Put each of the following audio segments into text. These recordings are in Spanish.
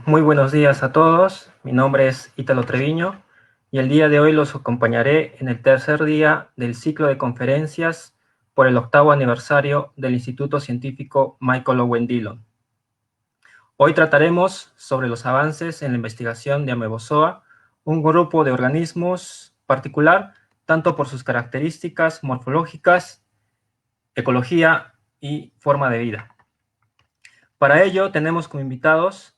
Muy buenos días a todos. Mi nombre es Ítalo Treviño y el día de hoy los acompañaré en el tercer día del ciclo de conferencias por el 8º aniversario del Instituto Científico Michael Owen Dillon. Hoy trataremos sobre los avances en la investigación de Amebozoa, un grupo de organismos particular tanto por sus características morfológicas, ecología y forma de vida. Para ello tenemos como invitados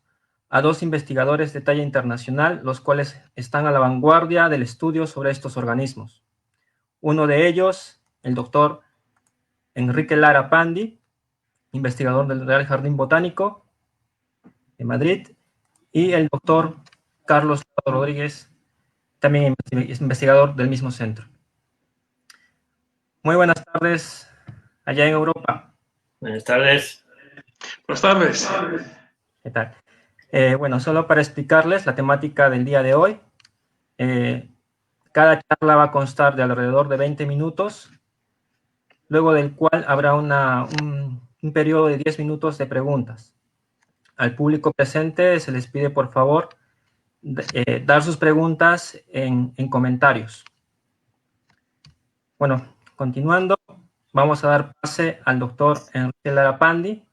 a dos investigadores de talla internacional, los cuales están a la vanguardia del estudio sobre estos organismos. Uno de ellos, el doctor Enrique Lara Pandi, investigador del Real Jardín Botánico de Madrid, y el doctor Carlos Rodríguez, también investigador del mismo centro. Muy buenas tardes allá en Europa. Buenas tardes. Buenas tardes. ¿Qué tal? Bueno, solo para explicarles la temática del día de hoy. Cada charla va a constar de alrededor de 20 minutos, luego del cual habrá un periodo de 10 minutos de preguntas. Al público presente se les pide, por favor, dar sus preguntas en comentarios. Bueno, continuando, vamos a dar pase al doctor Enrique Lara Pandi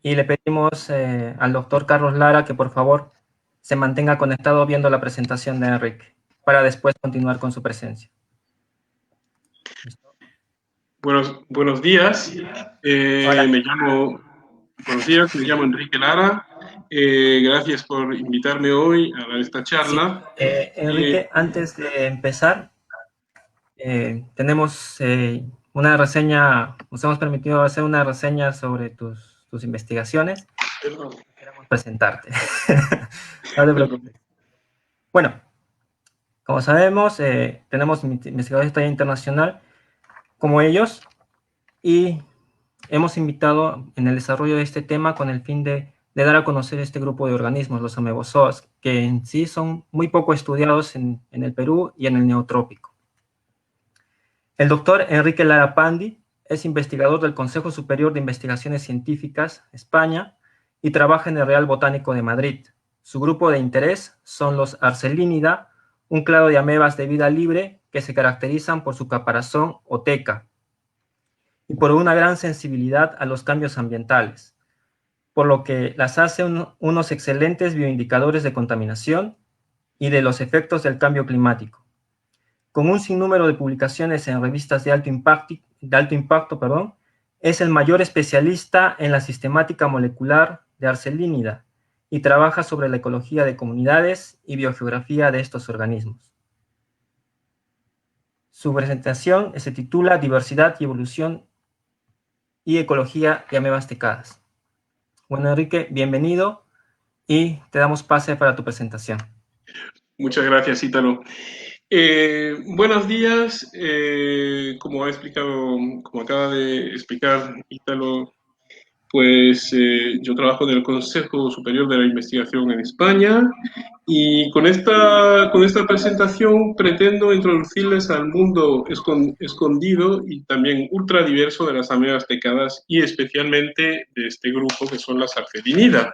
y le pedimos al doctor Carlos Lara que, por favor, se mantenga conectado viendo la presentación de Enrique, para después continuar con su presencia. Buenos días. Me llamo Enrique Lara. Gracias por invitarme hoy a esta charla. Sí, Enrique, antes de empezar, tenemos una reseña, nos hemos permitido hacer una reseña sobre tus investigaciones. Queremos presentarte. No te preocupes. Bueno, como sabemos, tenemos investigadores de talla internacional como ellos y hemos invitado en el desarrollo de este tema con el fin de dar a conocer este grupo de organismos, los amebozoas, que en sí son muy poco estudiados en el Perú y en el Neotrópico. El doctor Enrique Lara Pandi es investigador del Consejo Superior de Investigaciones Científicas, España, y trabaja en el Real Botánico de Madrid. Su grupo de interés son los Arcelinidae, un clado de amebas de vida libre que se caracterizan por su caparazón o teca y por una gran sensibilidad a los cambios ambientales, por lo que las hace unos excelentes bioindicadores de contaminación y de los efectos del cambio climático. Con un sinnúmero de publicaciones en revistas de alto impacto, es el mayor especialista en la sistemática molecular de Arcelinidae y trabaja sobre la ecología de comunidades y biogeografía de estos organismos. Su presentación se titula Diversidad y Evolución y Ecología de Amebas tecadas. Bueno, Enrique, bienvenido y te damos pase para tu presentación. Muchas gracias, Ítalo. Buenos días. Como acaba de explicar Ítalo, pues yo trabajo en el Consejo Superior de la Investigación en España y con esta presentación pretendo introducirles al mundo escondido y también ultradiverso de las amebas tecadas y especialmente de este grupo que son las Arcelinidae.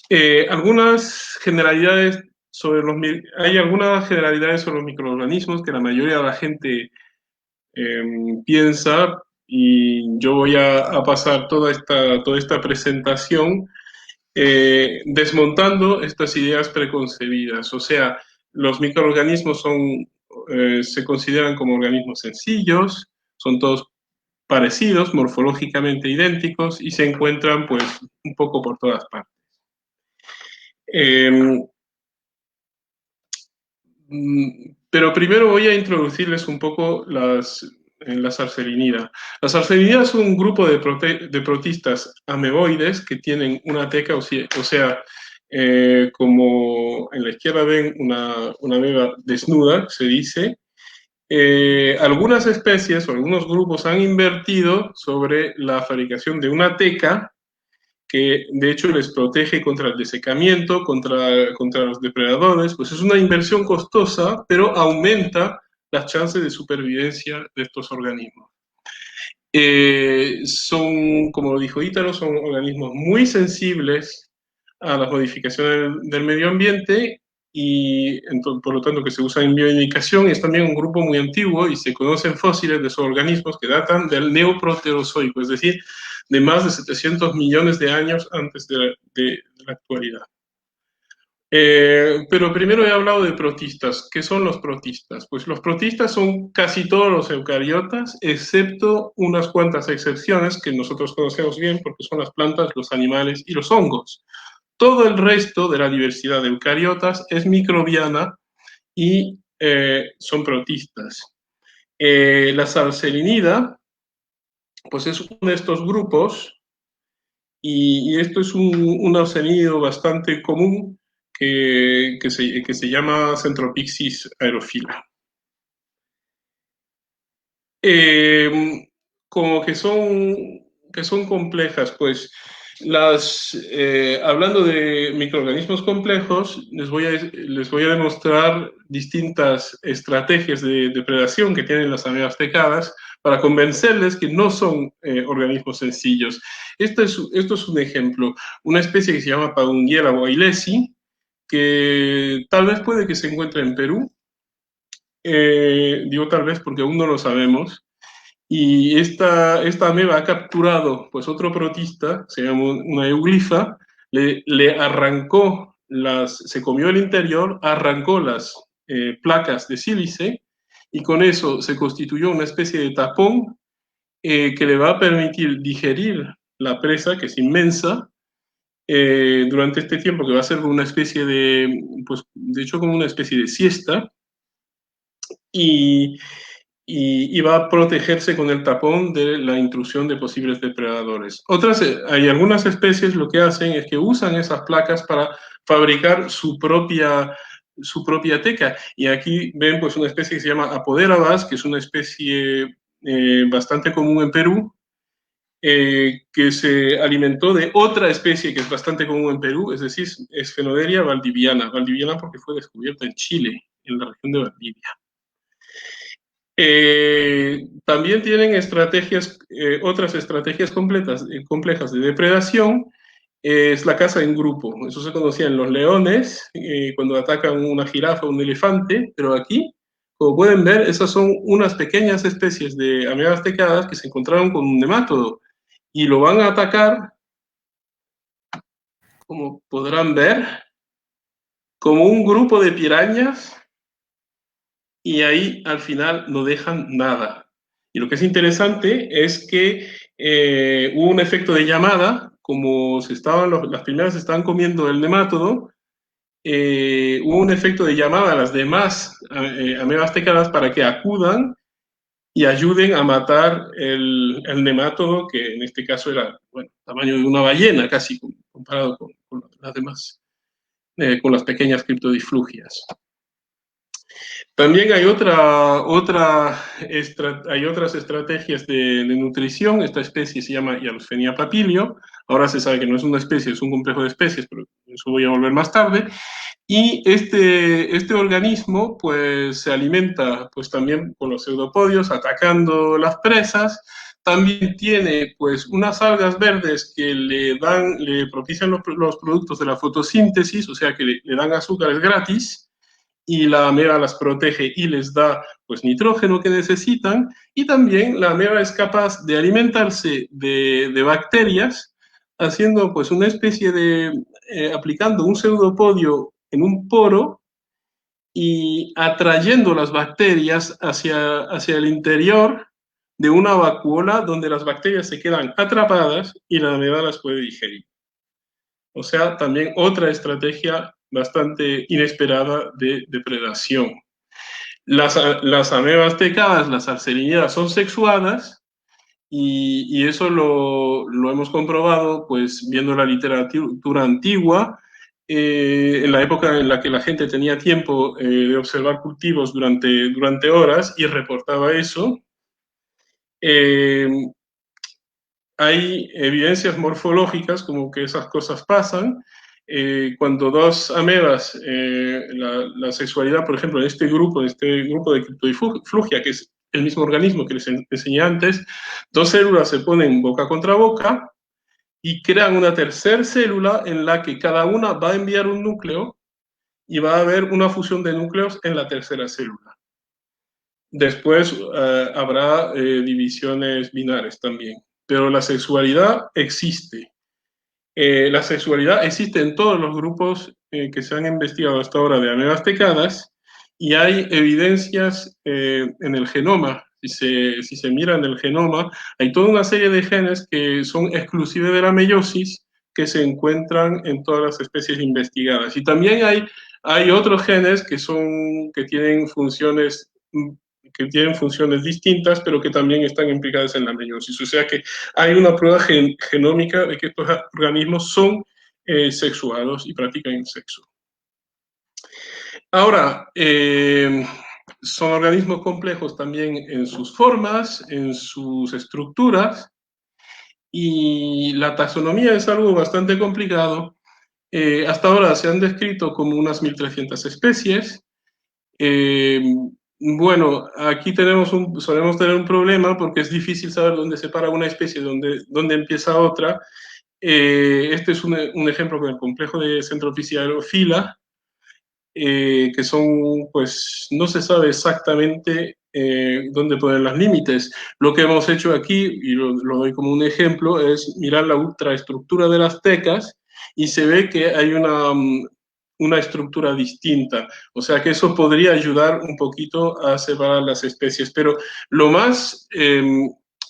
Hay algunas generalidades sobre los microorganismos que la mayoría de la gente piensa, y yo voy a pasar toda esta presentación desmontando estas ideas preconcebidas. O sea, los microorganismos se consideran como organismos sencillos, son todos parecidos, morfológicamente idénticos, y se encuentran pues un poco por todas partes. Pero primero voy a introducirles un poco las Arcelinidae. Las Arcelinidae son un grupo de protistas ameboides que tienen una teca, o sea, como en la izquierda ven una ameba desnuda, se dice. Algunas especies o algunos grupos han invertido sobre la fabricación de una teca que de hecho les protege contra el desecamiento, contra los depredadores. Pues es una inversión costosa, pero aumenta las chances de supervivencia de estos organismos. Como dijo Ítalo, son organismos muy sensibles a las modificaciones del medio ambiente y por lo tanto que se usa en bioindicación. Es también un grupo muy antiguo y se conocen fósiles de esos organismos que datan del neoproterozoico, es decir, de más de 700 millones de años antes de la actualidad. Pero primero he hablado de protistas. ¿Qué son los protistas? Pues los protistas son casi todos los eucariotas, excepto unas cuantas excepciones que nosotros conocemos bien, porque son las plantas, los animales y los hongos. Todo el resto de la diversidad de eucariotas es microbiana y son protistas. La salselinida, pues es uno de estos grupos, y esto es un arsenido bastante común, que se llama Centropixis aerofila. Como que son complejas, pues hablando de microorganismos complejos, les voy a demostrar distintas estrategias de depredación que tienen las amebas tecadas para convencerles que no son organismos sencillos. Esto es un ejemplo, una especie que se llama Padungiela boilesi, que tal vez puede que se encuentre en Perú. Digo tal vez porque aún no lo sabemos. Y esta ameba ha capturado pues otro protista, se llama una euglifa, le arrancó se comió el interior, arrancó las placas de sílice y con eso se constituyó una especie de tapón que le va a permitir digerir la presa, que es inmensa, durante este tiempo, que va a ser una especie pues de hecho como una especie de siesta, y va a protegerse con el tapón de la intrusión de posibles depredadores. Hay algunas especies lo que hacen es que usan esas placas para fabricar su propia teca. Y aquí ven pues una especie que se llama Apoderabas, que es una especie bastante común en Perú, que se alimentó de otra especie que es bastante común en Perú, es decir, Sphenoderia valdiviana. Valdiviana porque fue descubierta en Chile, en la región de Valdivia. También tienen otras estrategias complejas de depredación. Es la caza en grupo. Eso se conocía en los leones, cuando atacan una jirafa o un elefante, pero aquí, como pueden ver, esas son unas pequeñas especies de amebas tecadas que se encontraron con un nemátodo y lo van a atacar, como podrán ver, como un grupo de pirañas, y ahí al final no dejan nada. Y lo que es interesante es que hubo un efecto de llamada, como las primeras estaban comiendo el nemátodo, hubo un efecto de llamada a las demás amebas tecadas para que acudan y ayuden a matar el nemátodo, que en este caso era, bueno, tamaño de una ballena casi, comparado con las demás, con las pequeñas criptodiflugias. También hay hay otras estrategias de nutrición. Esta especie se llama Hyalosphenia papilio. Ahora se sabe que no es una especie, es un complejo de especies, pero eso voy a volver más tarde. Y este organismo pues se alimenta pues también con los pseudopodios, atacando las presas. También tiene pues unas algas verdes que le propician los productos de la fotosíntesis, o sea que le dan azúcares gratis, y la ameba las protege y les da pues nitrógeno que necesitan, y también la ameba es capaz de alimentarse de bacterias, haciendo pues una especie aplicando un pseudopodio en un poro y atrayendo las bacterias hacia el interior de una vacuola donde las bacterias se quedan atrapadas y la ameba las puede digerir. O sea, también otra estrategia bastante inesperada de depredación. Las amebas tecadas, las arselinidas, son sexuadas, y eso lo hemos comprobado pues viendo la literatura antigua, en la época en la que la gente tenía tiempo de observar cultivos durante horas y reportaba eso. Hay evidencias morfológicas como que esas cosas pasan. Cuando dos amebas, la sexualidad, por ejemplo, en este grupo de criptodiflugia, que es el mismo organismo que les enseñé antes, dos células se ponen boca contra boca y crean una tercera célula en la que cada una va a enviar un núcleo y va a haber una fusión de núcleos en la tercera célula. Después habrá divisiones binarias también, pero la sexualidad existe. La sexualidad existe en todos los grupos que se han investigado hasta ahora de amebas tecadas, y hay evidencias en el genoma. Si se mira en el genoma, hay toda una serie de genes que son exclusivos de la meiosis que se encuentran en todas las especies investigadas. Y también hay otros genes que tienen funciones distintas, pero que también están implicadas en la meiosis. O sea que hay una prueba genómica de que estos organismos son sexuados y practican el sexo. Ahora, son organismos complejos también en sus formas, en sus estructuras, y la taxonomía es algo bastante complicado. Hasta ahora se han descrito como unas 1.300 especies. Bueno, aquí solemos tener un problema porque es difícil saber dónde se para una especie, dónde empieza otra. Este es un ejemplo con el complejo de Centrophysiaerophila, que son, pues, no se sabe exactamente dónde poner los límites. Lo que hemos hecho aquí, y lo doy como un ejemplo, es mirar la ultraestructura de las tecas, y se ve que hay una estructura distinta. O sea que eso podría ayudar un poquito a separar las especies. Pero lo más,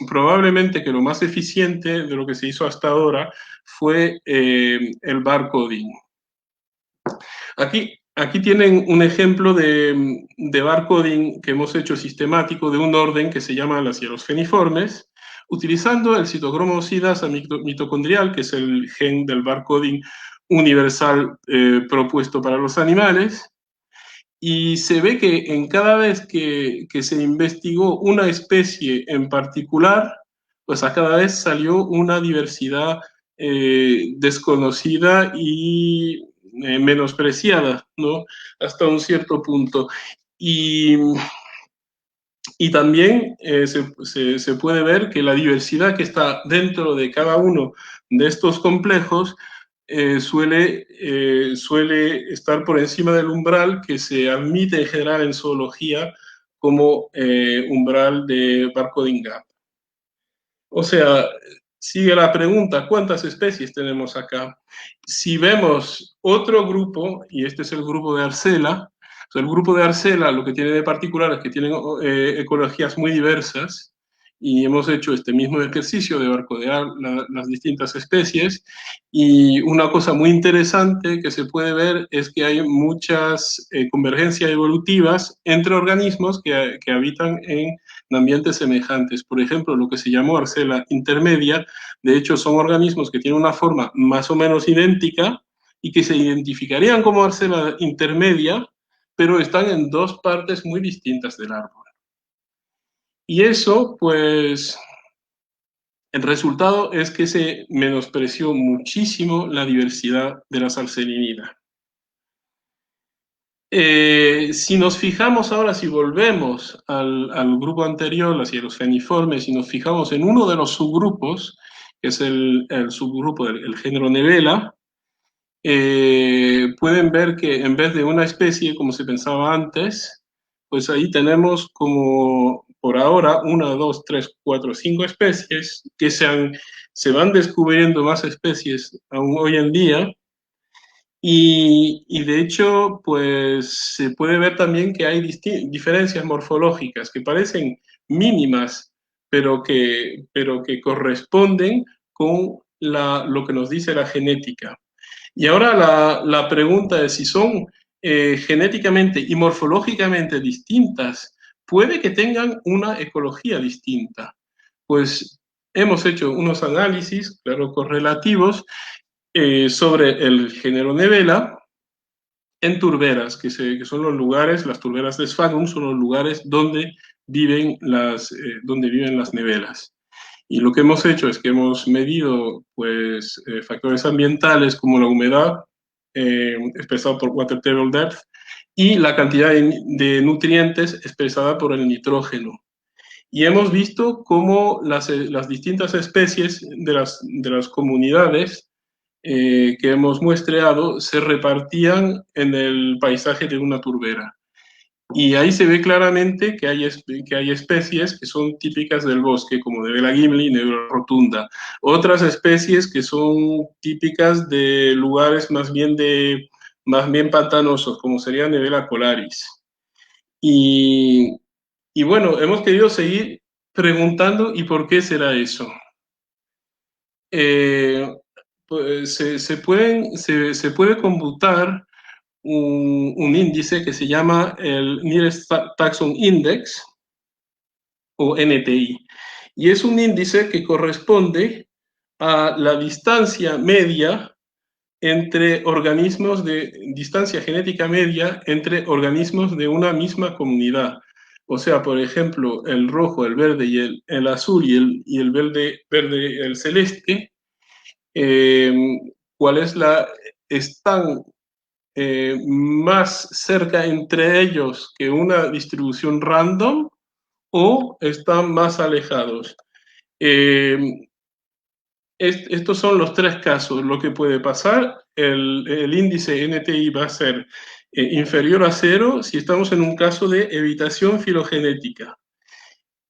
probablemente que lo más eficiente de lo que se hizo hasta ahora fue el barcoding. Aquí tienen un ejemplo de barcoding que hemos hecho sistemático de un orden que se llama las hierosgeniformes, utilizando el citocromo sidasa mitocondrial, que es el gen del barcoding universal propuesto para los animales, y se ve que en cada vez que se investigó una especie en particular, pues a cada vez salió una diversidad desconocida y menospreciada, ¿no? Hasta un cierto punto. Y también se puede ver que la diversidad que está dentro de cada uno de estos complejos suele estar por encima del umbral que se admite en general en zoología como umbral de barcoding gap. O sea, sigue la pregunta, ¿cuántas especies tenemos acá? Si vemos otro grupo, y este es el grupo de Arcella, o sea, el grupo de Arcella lo que tiene de particular es que tienen ecologías muy diversas, y hemos hecho este mismo ejercicio de barcodear las distintas especies, y una cosa muy interesante que se puede ver es que hay muchas convergencias evolutivas entre organismos que habitan en ambientes semejantes. Por ejemplo, lo que se llamó Arcella intermedia, de hecho son organismos que tienen una forma más o menos idéntica y que se identificarían como Arcella intermedia, pero están en dos partes muy distintas del árbol. Y eso, pues, el resultado es que se menospreció muchísimo la diversidad de las arcelinidas. Si nos fijamos ahora, si volvemos al grupo anterior, las hierosgeniformes, y nos fijamos en uno de los subgrupos, que es el subgrupo del género Nevela, pueden ver que en vez de una especie, como se pensaba antes, pues ahí tenemos como, por ahora, 1, 2, 3, 4, 5 especies, que se van descubriendo más especies aún hoy en día. Y de hecho, pues se puede ver también que hay diferencias morfológicas que parecen mínimas, pero que corresponden con lo que nos dice la genética. Y ahora la pregunta es si son genéticamente y morfológicamente distintas, puede que tengan una ecología distinta. Pues hemos hecho unos análisis, claro, correlativos, sobre el género Nevela en turberas, que son los lugares, las turberas de Sphagum son los lugares donde viven las nevelas. Y lo que hemos hecho es que hemos medido, pues, factores ambientales como la humedad, expresado por water table depth, y la cantidad de nutrientes expresada por el nitrógeno. y hemos visto cómo las distintas especies de las comunidades que hemos muestreado se repartían en el paisaje de una turbera. Y ahí se ve claramente que hay especies que son típicas del bosque, como Nebela gimli y Nebela rotunda. Otras especies que son típicas de lugares más bien pantanosos, como sería Nebela colaris. Y bueno, hemos querido seguir preguntando ¿y por qué será eso? Pues se puede computar un índice que se llama el Nearest Taxon Index, o NTI, y es un índice que corresponde a la distancia media entre organismos distancia genética media entre organismos de una misma comunidad. O sea, por ejemplo, el rojo, el verde y el azul y el verde, el celeste, están más cerca entre ellos que una distribución random o están más alejados. Estos son los tres casos. Lo que puede pasar, el índice NTI va a ser inferior a 0 si estamos en un caso de evitación filogenética.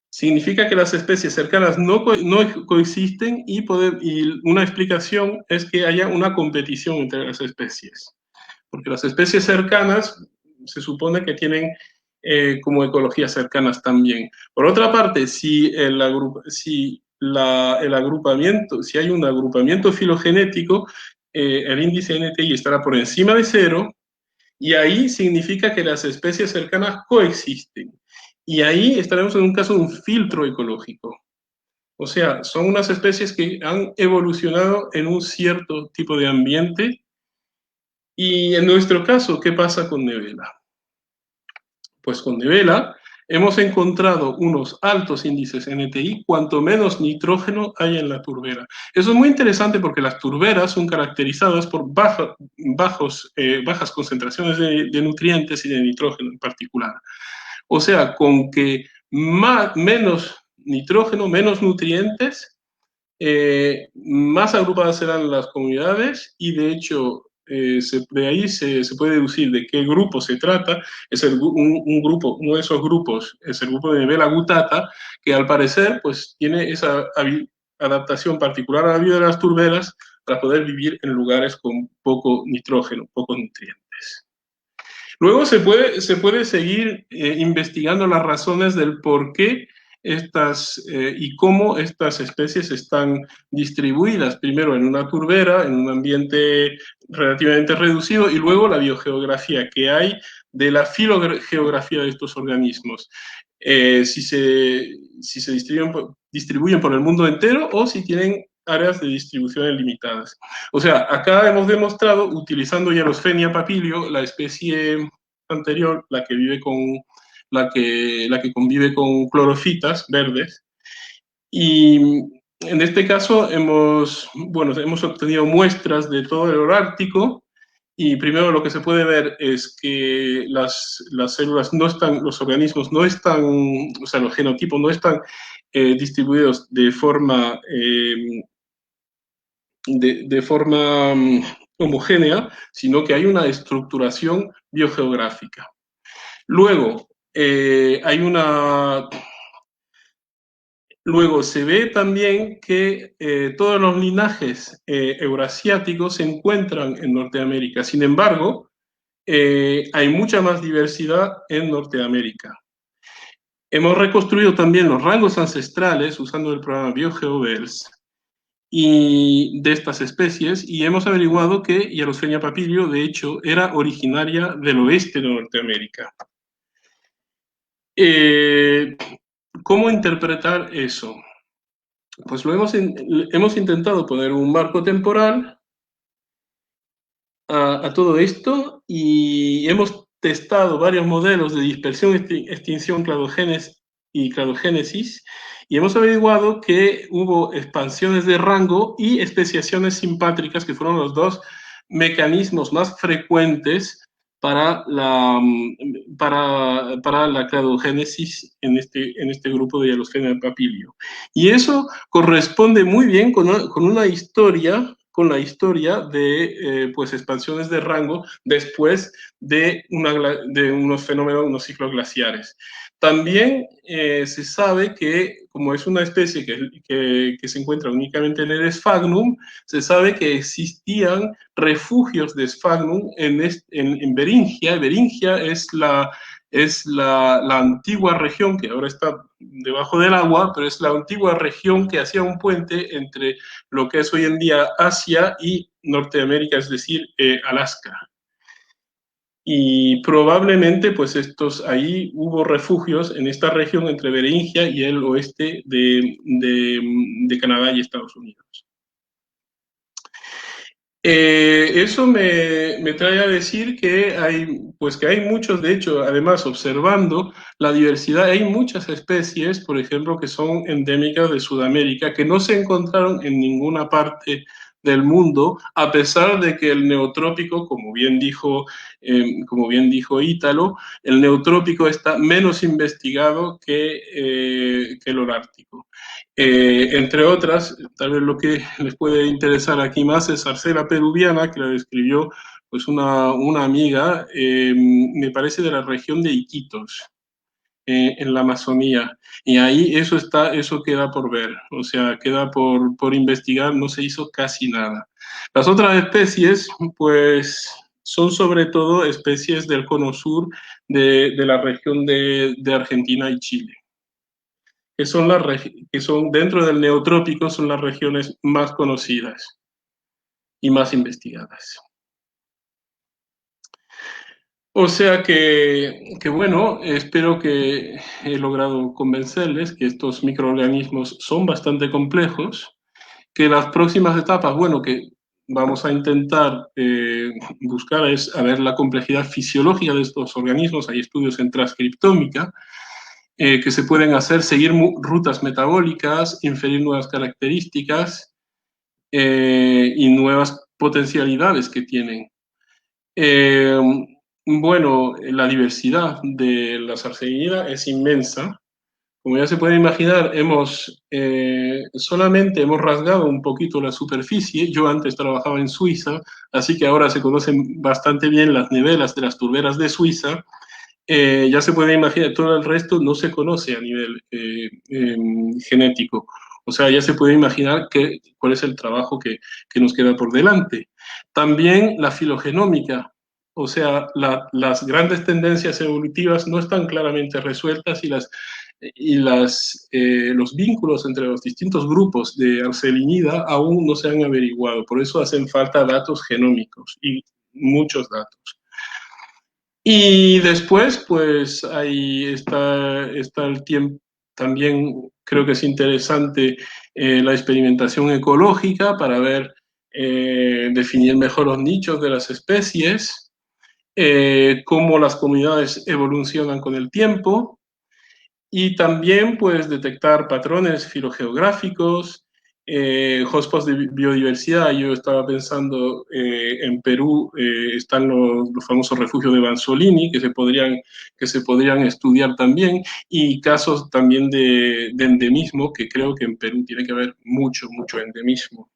Significa que las especies cercanas no coexisten y una explicación es que haya una competición entre las especies. Porque las especies cercanas se supone que tienen como ecologías cercanas también. Por otra parte, si hay un agrupamiento filogenético, el índice NTI estará por encima de 0, y ahí significa que las especies cercanas coexisten. Y ahí estaremos en un caso de un filtro ecológico. O sea, son unas especies que han evolucionado en un cierto tipo de ambiente. Y en nuestro caso, ¿qué pasa con Nebela? Pues con Nebela hemos encontrado unos altos índices NTI cuanto menos nitrógeno hay en la turbera. Eso es muy interesante porque las turberas son caracterizadas por bajas concentraciones de nutrientes y de nitrógeno en particular. O sea, con que menos nitrógeno, menos nutrientes, más agrupadas serán las comunidades, y de hecho de ahí se puede deducir de qué grupo se trata. Es uno de esos grupos es el grupo de Nebela gutata, que al parecer pues tiene esa adaptación particular a la vida de las turberas para poder vivir en lugares con poco nitrógeno, pocos nutrientes. Luego se puede seguir investigando las razones del por qué y cómo estas especies están distribuidas, primero en una turbera, en un ambiente relativamente reducido, y luego la biogeografía que hay de la filogeografía de estos organismos. Si se distribuyen por el mundo entero o si tienen áreas de distribución limitadas. O sea, acá hemos demostrado, utilizando Hierosphenia papilio, la especie anterior, la que convive con clorofitas verdes, y en este caso hemos obtenido muestras de todo el Holártico, y primero lo que se puede ver es que las células no están, los organismos no están, o sea, los genotipos no están distribuidos de forma homogénea, sino que hay una estructuración biogeográfica. Luego, Luego se ve también que todos los linajes eurasiáticos se encuentran en Norteamérica. Sin embargo, hay mucha más diversidad en Norteamérica. Hemos reconstruido también los rangos ancestrales usando el programa BioGeoVerse y de estas especies, y hemos averiguado que Hierosphenia papilio, de hecho, era originaria del oeste de Norteamérica. ¿Cómo interpretar eso? Pues hemos intentado poner un marco temporal a todo esto, y hemos testado varios modelos de dispersión, extinción, cladogénesis, y hemos averiguado que hubo expansiones de rango y especiaciones simpátricas, que fueron los dos mecanismos más frecuentes para la cladogénesis en este grupo de Hyaloscena de Papilio. Y eso corresponde muy bien con una historia, con la historia de pues expansiones de rango después de unos fenómenos, unos ciclos glaciares. También se sabe que, como es una especie que se encuentra únicamente en el Sphagnum, se sabe que existían refugios de Sphagnum en Beringia. Beringia es la antigua región que ahora está debajo del agua, pero es la antigua región que hacía un puente entre lo que es hoy en día Asia y Norteamérica, es decir, Alaska. Y probablemente, pues ahí hubo refugios en esta región entre Beringia y el oeste de Canadá y Estados Unidos. Eso me trae a decir que hay muchos, de hecho, además observando la diversidad, hay muchas especies, por ejemplo, que son endémicas de Sudamérica, que no se encontraron en ninguna parte del mundo, a pesar de que el neotrópico, como bien dijo Ítalo, el neotrópico está menos investigado que el holártico. Entre otras, tal vez lo que les puede interesar aquí más es Arcela peruviana, que la describió pues una amiga, me parece de la región de Iquitos, en la Amazonía. Y ahí eso queda por ver, o sea, queda por investigar, no se hizo casi nada. Las otras especies, pues, son sobre todo especies del cono sur de la región de Argentina y Chile, que son dentro del neotrópico, son las regiones más conocidas y más investigadas. O sea que bueno, espero que he logrado convencerles que estos microorganismos son bastante complejos, que las próximas etapas, bueno, que vamos a intentar buscar es a ver la complejidad fisiológica de estos organismos. Hay estudios en transcriptómica que se pueden hacer, seguir rutas metabólicas, inferir nuevas características y nuevas potencialidades que tienen. Bueno, la diversidad de la sarcellida es inmensa. Como ya se puede imaginar, solamente hemos rasgado un poquito la superficie. Yo antes trabajaba en Suiza, así que ahora se conocen bastante bien las nivelas de las turberas de Suiza. Ya se puede imaginar, todo el resto no se conoce a nivel genético. O sea, ya se puede imaginar cuál es el trabajo que nos queda por delante. También la filogenómica, o sea, las grandes tendencias evolutivas no están claramente resueltas y los vínculos entre los distintos grupos de arcelinida aún no se han averiguado. Por eso hacen falta datos genómicos y muchos datos. Y después, pues ahí está el tiempo. También creo que es interesante la experimentación ecológica para definir mejor los nichos de las especies, cómo las comunidades evolucionan con el tiempo y también pues detectar patrones filogeográficos, hotspots de biodiversidad. Yo estaba pensando en Perú están los famosos refugios de Banzolini que se podrían estudiar también, y casos también de endemismo, que creo que en Perú tiene que haber mucho endemismo.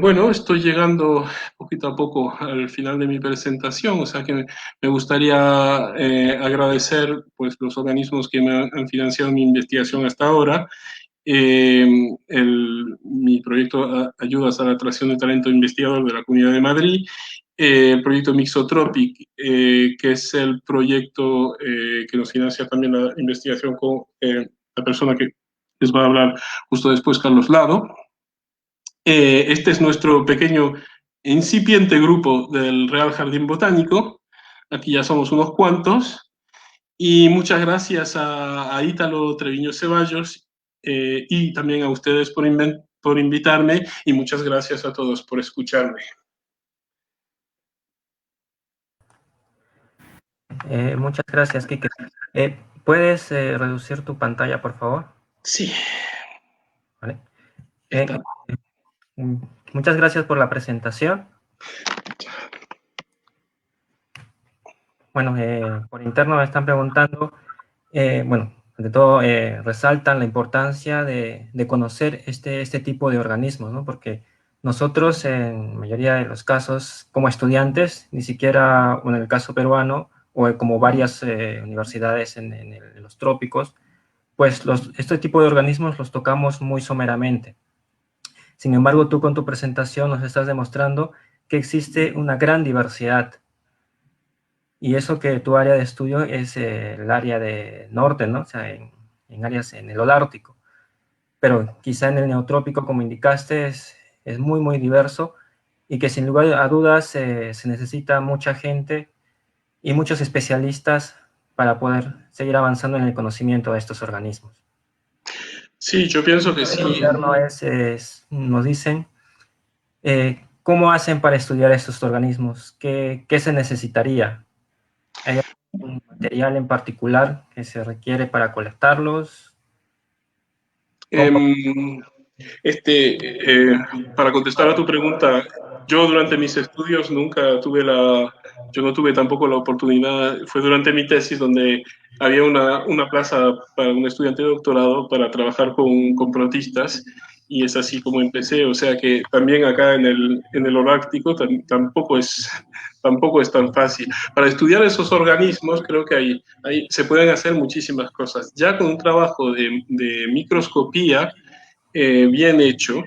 Bueno, estoy llegando poquito a poco al final de mi presentación, o sea que me gustaría agradecer pues, los organismos que me han financiado mi investigación hasta ahora. Mi proyecto Ayudas a la Atracción de Talento Investigador de la Comunidad de Madrid, el proyecto Mixotropic, que es el proyecto que nos financia también la investigación con la persona que les va a hablar justo después, Carlos Lado. Este es nuestro pequeño incipiente grupo del Real Jardín Botánico. Aquí ya somos unos cuantos. Y muchas gracias a Ítalo Treviño Ceballos y también a ustedes por invitarme, y muchas gracias a todos por escucharme. Muchas gracias, Quique. ¿Puedes reducir tu pantalla, por favor? Sí. ¿Vale? Muchas gracias por la presentación. bueno, por interno me están preguntando, bueno, de todo resaltan la importancia de conocer este tipo de organismos, ¿no? Porque nosotros, en la mayoría de los casos, como estudiantes, ni siquiera, bueno, en el caso peruano, o como varias universidades en los trópicos, pues este tipo de organismos los tocamos muy someramente. Sin embargo, tú con tu presentación nos estás demostrando que existe una gran diversidad. Y eso que tu área de estudio es el área de norte, ¿no? O sea, en áreas en el Holártico. Pero quizá en el neotrópico, como indicaste, es muy, muy diverso y que sin lugar a dudas se necesita mucha gente y muchos especialistas para poder seguir avanzando en el conocimiento de estos organismos. Sí, yo pienso que sí. No nos dicen cómo hacen para estudiar estos organismos, qué se necesitaría. ¿Hay algún material en particular que se requiere para colectarlos? Em, para contestar a tu pregunta, yo durante mis estudios yo no tuve tampoco la oportunidad, fue durante mi tesis donde había una plaza para un estudiante de doctorado para trabajar con protistas y es así como empecé, o sea que también acá en el Holártico tampoco es tan fácil. Para estudiar esos organismos creo que se pueden hacer muchísimas cosas. Ya con un trabajo de microscopía, bien hecho,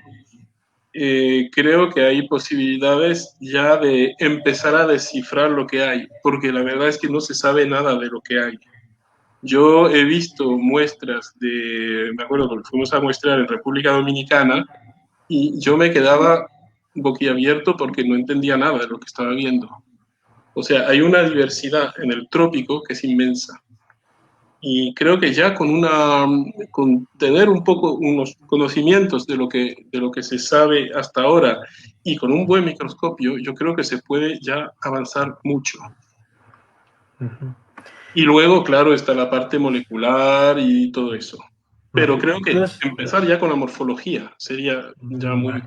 creo que hay posibilidades ya de empezar a descifrar lo que hay, porque la verdad es que no se sabe nada de lo que hay. Yo he visto me acuerdo porque fuimos a muestrar en República Dominicana y yo me quedaba boquiabierto porque no entendía nada de lo que estaba viendo. O sea, hay una diversidad en el trópico que es inmensa. Y creo que ya con tener un poco unos conocimientos de lo que se sabe hasta ahora y con un buen microscopio, yo creo que se puede ya avanzar mucho. Uh-huh. Y luego, claro, está la parte molecular y todo eso. Pero creo que empezar ya con la morfología sería ya muy...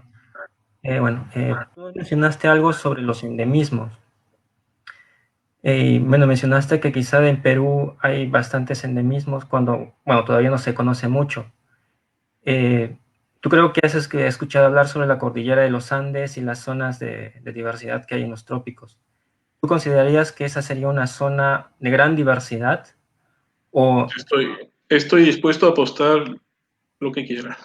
Bueno, tú mencionaste algo sobre los endemismos. Bueno, mencionaste que quizá en Perú hay bastantes endemismos cuando, bueno, todavía no se conoce mucho. Tú creo que has escuchado hablar sobre la cordillera de los Andes y las zonas de diversidad que hay en los trópicos. ¿Tú considerarías que esa sería una zona de gran diversidad? O Estoy dispuesto a apostar lo que quiera.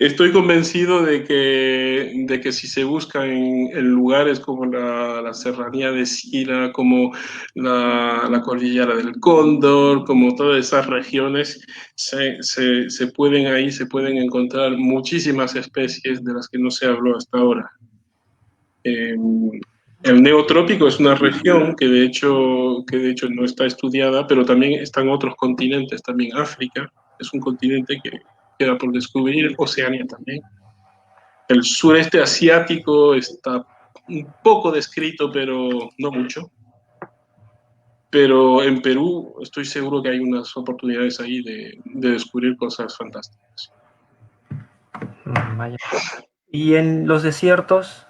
Estoy convencido de que si se busca en lugares como la serranía de Sila, como la cordillera del Cóndor, como todas esas regiones, se pueden encontrar muchísimas especies de las que no se habló hasta ahora. El neotrópico es una región que de hecho no está estudiada, pero también están otros continentes, también África es un continente que queda por descubrir, Oceanía también. El sureste asiático está un poco descrito, pero no mucho. Pero en Perú estoy seguro que hay unas oportunidades ahí de descubrir cosas fantásticas. vaya. ¿Y en los desiertos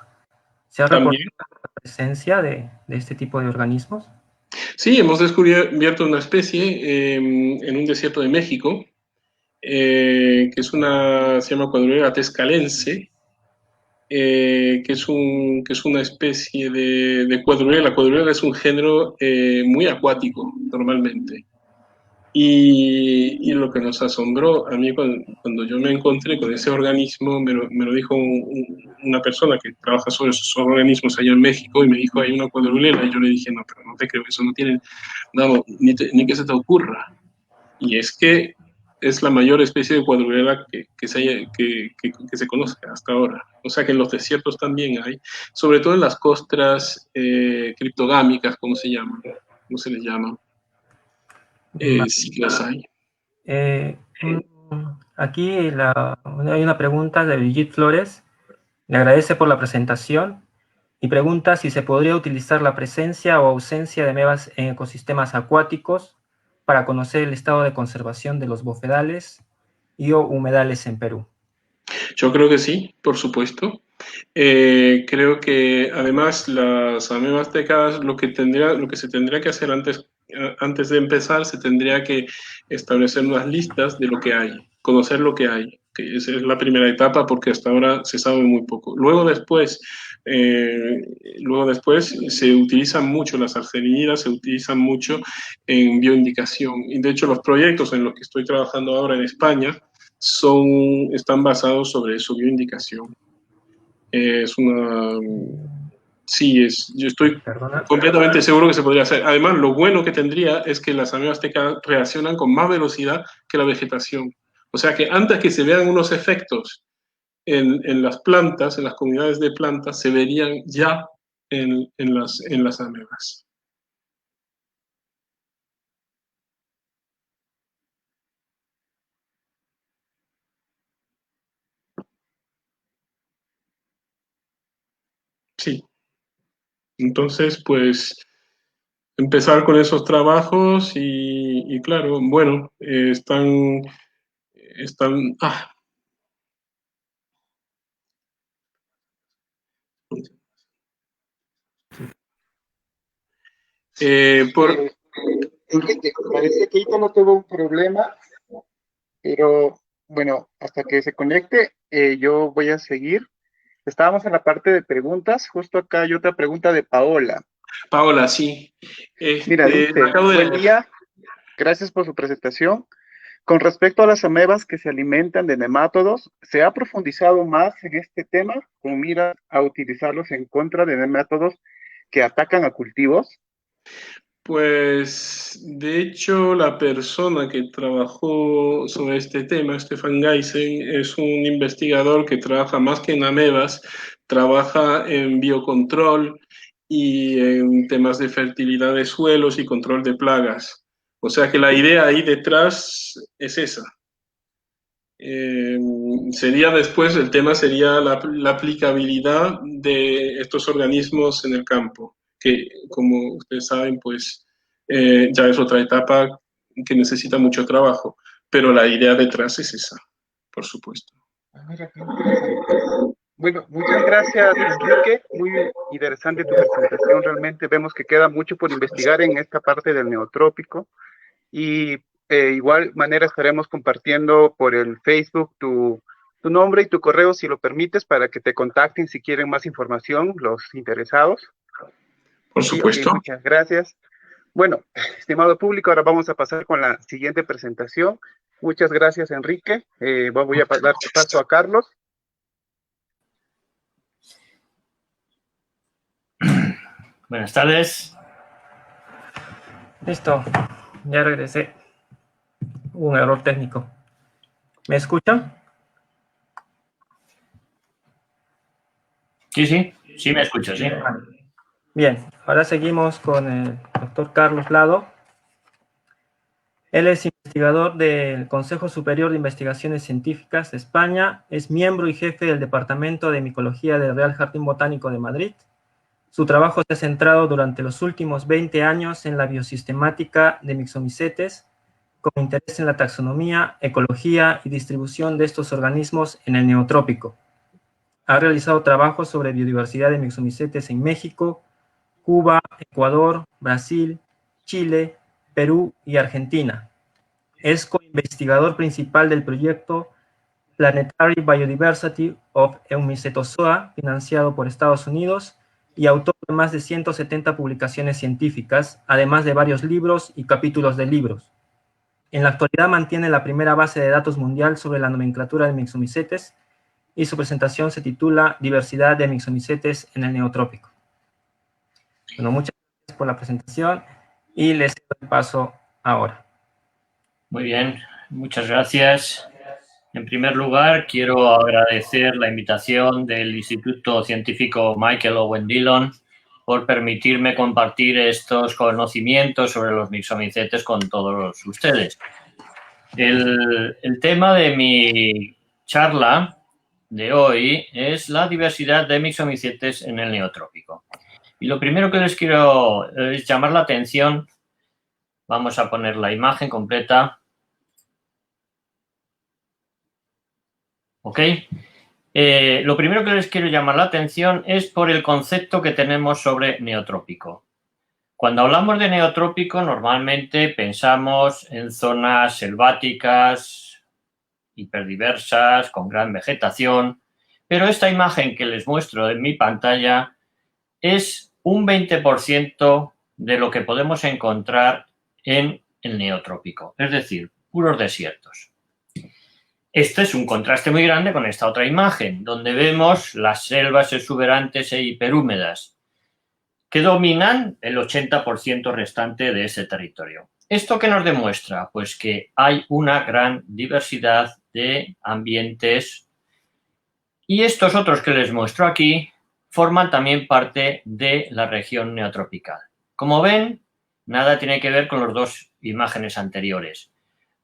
se ha También, reportado la presencia de este tipo de organismos? sí, hemos descubierto una especie en un desierto de México, se llama Quadrumea tescalense, que es una especie de cuadrúpeda. La cuadrúpeda es un género muy acuático normalmente. Y lo que nos asombró a mí cuando yo me encontré con ese organismo, me lo dijo una persona que trabaja sobre esos organismos allá en México y me dijo, hay una cuadrúpeda. Y yo le dije, no, pero no te creo, eso no tiene, no, ni que se te ocurra. Y es que es la mayor especie de cuadrúpeda que se conoce hasta ahora. O sea que en los desiertos también hay, sobre todo en las costras criptogámicas, ¿cómo se llaman? ¿Cómo se les llama? Sí las hay. Eh, aquí hay una pregunta de Brigitte Flores. Le agradece por la presentación y pregunta si se podría utilizar la presencia o ausencia de mevas en ecosistemas acuáticos para conocer el estado de conservación de los bofedales y o humedales en Perú. Yo creo que sí, por supuesto. Creo que además las amebas tecas lo que se tendría que hacer antes de empezar, se tendría que establecer unas listas de lo que hay, conocer lo que hay, que esa es la primera etapa porque hasta ahora se sabe muy poco. Luego después se utilizan mucho las arsenidas, se utilizan mucho en bioindicación. Y de hecho los proyectos en los que estoy trabajando ahora en España están basados sobre su bioindicación. Es una... Sí, yo estoy Perdona. completamente seguro que se podría hacer. Además, lo bueno que tendría es que las amebas tecas reaccionan con más velocidad que la vegetación. O sea que antes que se vean unos efectos en las plantas, en las comunidades de plantas, se verían ya en las amebas. Sí. Entonces, pues empezar con esos trabajos y claro, bueno, están, por, Enrique, parece que ahorita no tuvo un problema, pero bueno, hasta que se conecte, yo voy a seguir. Estábamos en la parte de preguntas. Justo acá hay otra pregunta de Paola. Paola, sí. Mira, dice, Acabo de buen leer. día, gracias por su presentación. Con respecto a las amebas que se alimentan de nemátodos, ¿se ha profundizado más en este tema con mira a utilizarlos en contra de nemátodos que atacan a cultivos? Pues, de hecho, la persona que trabajó sobre este tema, Stefan Geisen, es un investigador que trabaja más que en amebas, trabaja en biocontrol y en temas de fertilidad de suelos y control de plagas. O sea que la idea ahí detrás es esa. Sería después, el tema sería la aplicabilidad de estos organismos en el campo, que como ustedes saben, pues ya es otra etapa que necesita mucho trabajo, pero la idea detrás es esa, por supuesto. Mira, qué interesante. Bueno, muchas gracias, Enrique. Muy interesante tu presentación. Realmente vemos que queda mucho por investigar en esta parte del neotrópico. Y igual manera estaremos compartiendo por el Facebook tu nombre y tu correo, si lo permites, para que te contacten si quieren más información, los interesados. Por Sí, ok, supuesto. muchas gracias. Bueno, estimado público, ahora vamos a pasar con la siguiente presentación. Muchas gracias, Enrique. Voy a dar paso a Carlos. Buenas tardes. Listo, ya regresé. Hubo un error técnico. ¿Me escuchan? Sí, me escucho, sí. Bien, ahora seguimos con el doctor Carlos Lado. Él es investigador del Consejo Superior de Investigaciones Científicas de España, es miembro y jefe del Departamento de Micología del Real Jardín Botánico de Madrid. Su trabajo se ha centrado durante los últimos 20 años en la biosistemática de mixomicetes, con interés en la taxonomía, ecología y distribución de estos organismos en el neotrópico. Ha realizado trabajos sobre biodiversidad de mixomicetes en México, Cuba, Ecuador, Brasil, Chile, Perú y Argentina. Es co-investigador principal del proyecto Planetary Biodiversity of Eumycetozoa, financiado por Estados Unidos, y autor de más de 170 publicaciones científicas, además de varios libros y capítulos de libros. En la actualidad mantiene la primera base de datos mundial sobre la nomenclatura de mixomicetes y su presentación se titula Diversidad de mixomicetes en el Neotrópico. Bueno, muchas gracias por la presentación y les doy el paso ahora. Muy bien, muchas gracias. En primer lugar, quiero agradecer la invitación del Instituto Científico Michael Owen Dillon por permitirme compartir estos conocimientos sobre los mixomicetes con todos ustedes. El tema de mi charla de hoy es la diversidad de mixomicetes en el neotrópico. Y lo primero que les quiero es llamar la atención. Vamos a poner la imagen completa. ¿Ok? Lo primero que les quiero llamar la atención es por el concepto que tenemos sobre neotrópico. Cuando hablamos de neotrópico, normalmente pensamos en zonas selváticas, hiperdiversas, con gran vegetación, pero esta imagen que les muestro en mi pantalla es un 20% de lo que podemos encontrar en el neotrópico, es decir, puros desiertos. Este es un contraste muy grande con esta otra imagen, donde vemos las selvas exuberantes e hiperhúmedas, que dominan el 80% restante de ese territorio. ¿Esto qué nos demuestra? Pues que hay una gran diversidad de ambientes y estos otros que les muestro aquí forman también parte de la región neotropical. Como ven, nada tiene que ver con las dos imágenes anteriores.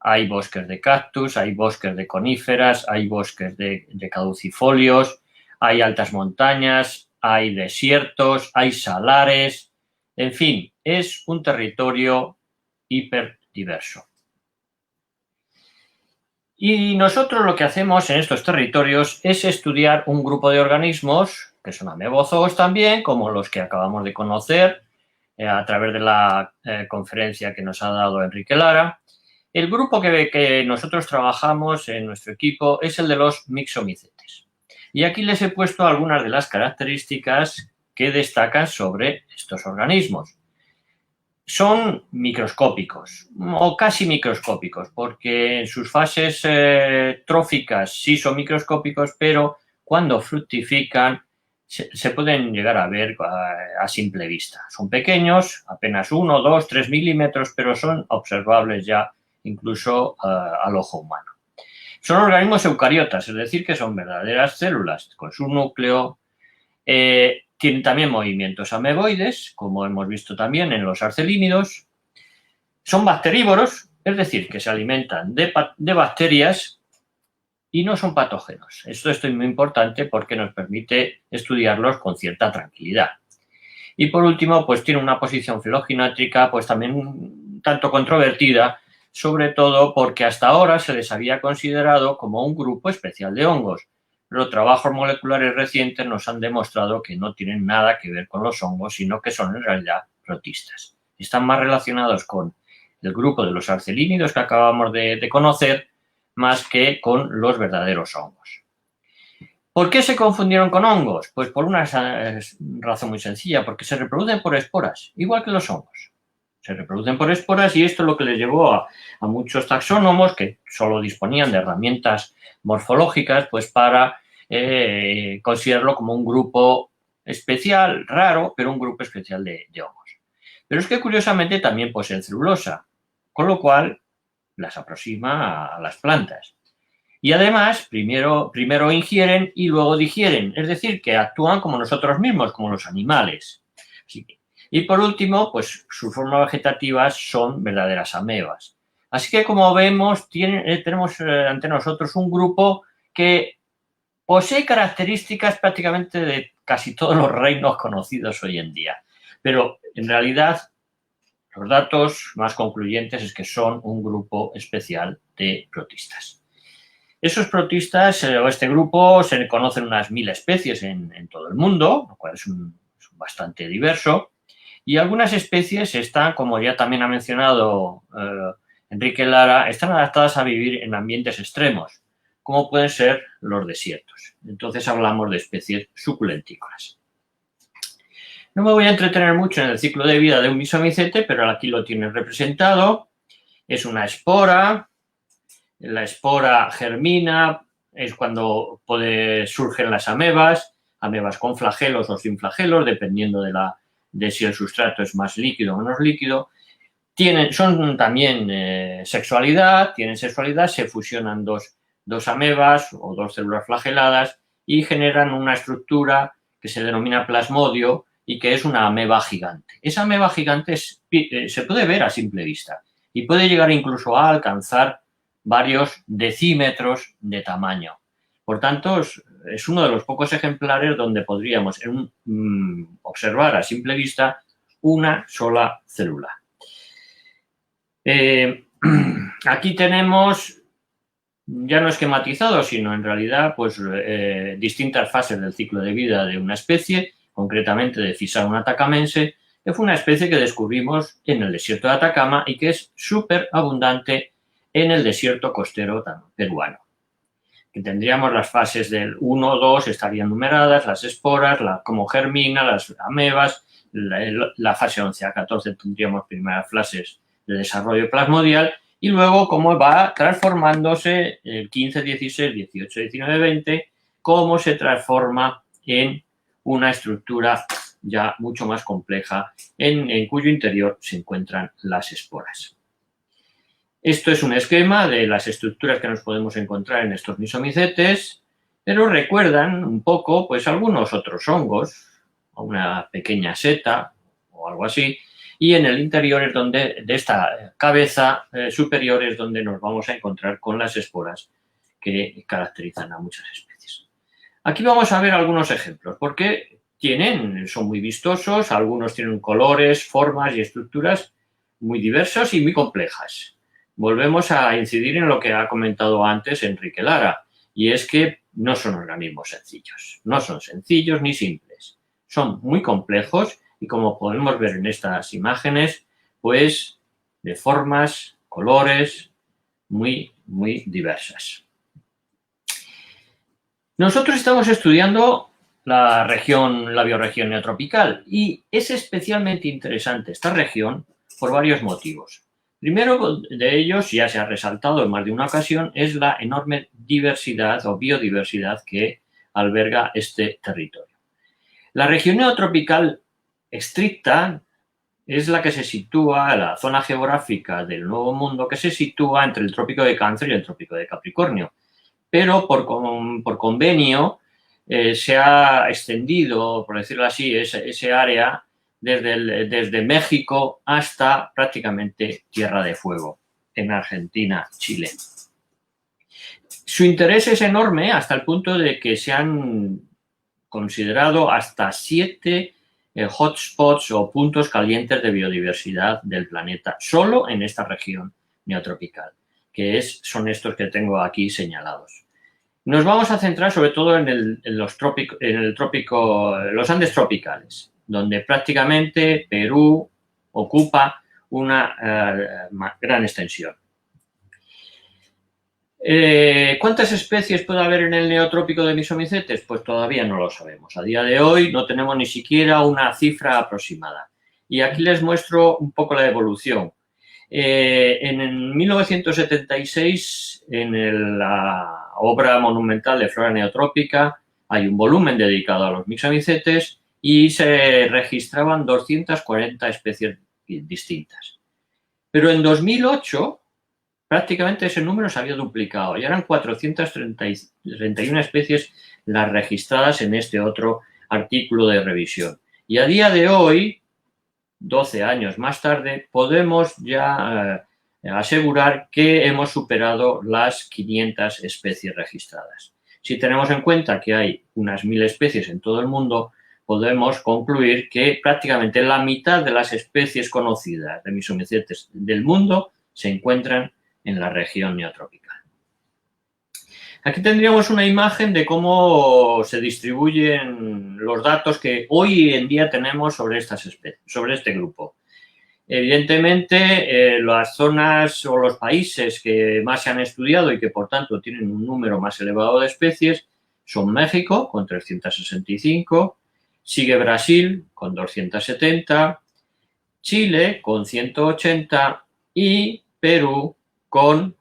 Hay bosques de cactus, hay bosques de coníferas, hay bosques de caducifolios, hay altas montañas, hay desiertos, hay salares. En fin, es un territorio hiperdiverso. Y nosotros lo que hacemos en estos territorios es estudiar un grupo de organismos, que son amegozoos también, como los que acabamos de conocer a través de la conferencia que nos ha dado Enrique Lara. El grupo que nosotros trabajamos en nuestro equipo es el de los mixomicetes. Y aquí les he puesto algunas de las características que destacan sobre estos organismos. Son microscópicos o casi microscópicos, porque en sus fases tróficas sí son microscópicos, pero cuando fructifican se pueden llegar a ver a simple vista. Son pequeños, apenas 1, 2, 3 milímetros, pero son observables ya incluso al ojo humano. Son organismos eucariotas, es decir, que son verdaderas células con su núcleo. Tienen también movimientos ameboides, como hemos visto también en los arcelínidos. Son bacterívoros, es decir, que se alimentan de bacterias y no son patógenos. Esto es muy importante porque nos permite estudiarlos con cierta tranquilidad. Y por último, pues tiene una posición filogenética pues también un tanto controvertida, sobre todo porque hasta ahora se les había considerado como un grupo especial de hongos. Pero trabajos moleculares recientes nos han demostrado que no tienen nada que ver con los hongos, sino que son en realidad protistas. Están más relacionados con el grupo de los arcelínidos que acabamos de conocer, más que con los verdaderos hongos. ¿Por qué se confundieron con hongos? Pues por una razón muy sencilla, porque se reproducen por esporas, igual que los hongos. Se reproducen por esporas y esto es lo que les llevó a muchos taxónomos que solo disponían de herramientas morfológicas pues para considerarlo como un grupo especial, raro, pero un grupo especial de hongos. Pero es que curiosamente también poseen celulosa, con lo cual las aproxima a las plantas. Y además, primero ingieren y luego digieren, es decir, que actúan como nosotros mismos, como los animales. Así que, y por último, pues sus formas vegetativas son verdaderas amebas. Así que, como vemos, tenemos ante nosotros un grupo que posee características prácticamente de casi todos los reinos conocidos hoy en día. Pero, en realidad, los datos más concluyentes es que son un grupo especial de protistas. Esos protistas, o este grupo, se conocen unas 1000 especies en todo el mundo, lo cual es bastante diverso. Y algunas especies están, como ya también ha mencionado Enrique Lara, están adaptadas a vivir en ambientes extremos, como pueden ser los desiertos. Entonces hablamos de especies suculentícolas. No me voy a entretener mucho en el ciclo de vida de un misomicete, pero aquí lo tienen representado. Es una espora. La espora germina, es cuando surgen las amebas con flagelos o sin flagelos, dependiendo de si el sustrato es más líquido o menos líquido. Son también sexualidad, se fusionan dos amebas o dos células flageladas y generan una estructura que se denomina plasmodio y que es una ameba gigante. Esa ameba gigante se puede ver a simple vista y puede llegar incluso a alcanzar varios decímetros de tamaño. Por tanto, es uno de los pocos ejemplares donde podríamos observar a simple vista una sola célula. Aquí tenemos ya no esquematizado, sino en realidad pues distintas fases del ciclo de vida de una especie, concretamente de Physarum atacamense, que fue una especie que descubrimos en el desierto de Atacama y que es súper abundante en el desierto costero peruano. Que tendríamos las fases del 1 o 2 estarían numeradas, las esporas, cómo germina, las amebas, la fase 11 a 14 tendríamos primeras fases de desarrollo plasmodial y luego cómo va transformándose el 15, 16, 18, 19, 20, cómo se transforma en una estructura ya mucho más compleja en cuyo interior se encuentran las esporas. Esto es un esquema de las estructuras que nos podemos encontrar en estos misomicetes, pero recuerdan un poco pues algunos otros hongos, una pequeña seta o algo así, y en el interior es donde, de esta cabeza superior es donde nos vamos a encontrar con las esporas que caracterizan a muchas especies. Aquí vamos a ver algunos ejemplos, porque son muy vistosos, algunos tienen colores, formas y estructuras muy diversas y muy complejas. Volvemos a incidir en lo que ha comentado antes Enrique Lara, y es que no son organismos sencillos, no son sencillos ni simples, son muy complejos y como podemos ver en estas imágenes, pues de formas, colores muy, muy diversas. Nosotros estamos estudiando la bioregión neotropical y es especialmente interesante esta región por varios motivos. Primero de ellos, ya se ha resaltado en más de una ocasión, es la enorme diversidad o biodiversidad que alberga este territorio. La región neotropical estricta es la que se sitúa, la zona geográfica del Nuevo Mundo que se sitúa entre el Trópico de Cáncer y el Trópico de Capricornio. Pero por convenio se ha extendido, por decirlo así, ese área desde México hasta prácticamente Tierra de Fuego, en Argentina, Chile. Su interés es enorme hasta el punto de que se han considerado hasta 7 hotspots o puntos calientes de biodiversidad del planeta, solo en esta región neotropical, que son estos que tengo aquí señalados. Nos vamos a centrar sobre todo en los Andes tropicales, donde prácticamente Perú ocupa una gran extensión. ¿Cuántas especies puede haber en el neotrópico de misomicetes? Pues todavía no lo sabemos. A día de hoy no tenemos ni siquiera una cifra aproximada. Y aquí les muestro un poco la evolución. En 1976, en la obra monumental de Flora Neotrópica, hay un volumen dedicado a los misomicetes y se registraban 240 especies distintas. Pero en 2008, prácticamente ese número se había duplicado y eran 431 especies las registradas en este otro artículo de revisión. Y a día de hoy, 12 años más tarde, podemos ya asegurar que hemos superado las 500 especies registradas. Si tenemos en cuenta que hay unas 1000 especies en todo el mundo, podemos concluir que prácticamente la mitad de las especies conocidas de misomicetes del mundo se encuentran en la región neotropical. Aquí tendríamos una imagen de cómo se distribuyen los datos que hoy en día tenemos sobre estas especies, sobre este grupo. Evidentemente, las zonas o los países que más se han estudiado y que, por tanto, tienen un número más elevado de especies son México, con 365, sigue Brasil, con 270, Chile, con 180 y Perú, con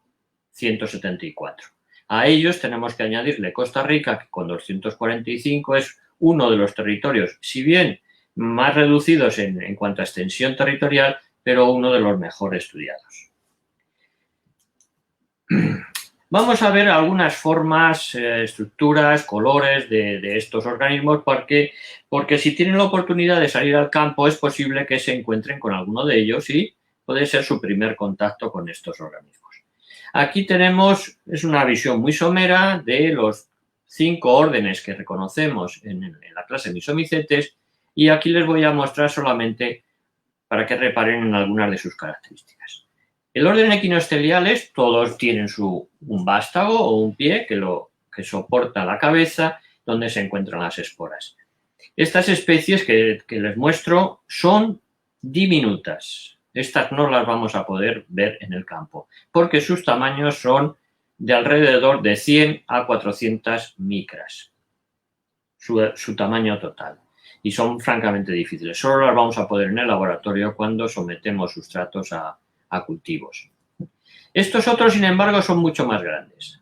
174. A ellos tenemos que añadirle Costa Rica, que con 245 es uno de los territorios, si bien más reducidos en cuanto a extensión territorial, pero uno de los mejor estudiados. Vamos a ver algunas formas, estructuras, colores de estos organismos, porque si tienen la oportunidad de salir al campo es posible que se encuentren con alguno de ellos y puede ser su primer contacto con estos organismos. Aquí tenemos, es una visión muy somera de los 5 órdenes que reconocemos en la clase Misomicetes y aquí les voy a mostrar solamente para que reparen en algunas de sus características. El orden equinocsteliales, todos tienen un vástago o un pie que soporta la cabeza donde se encuentran las esporas. Estas especies que les muestro son diminutas. Estas no las vamos a poder ver en el campo porque sus tamaños son de alrededor de 100 a 400 micras, su tamaño total. Y son francamente difíciles. Solo las vamos a poder en el laboratorio cuando sometemos sustratos a cultivos. Estos otros, sin embargo, son mucho más grandes.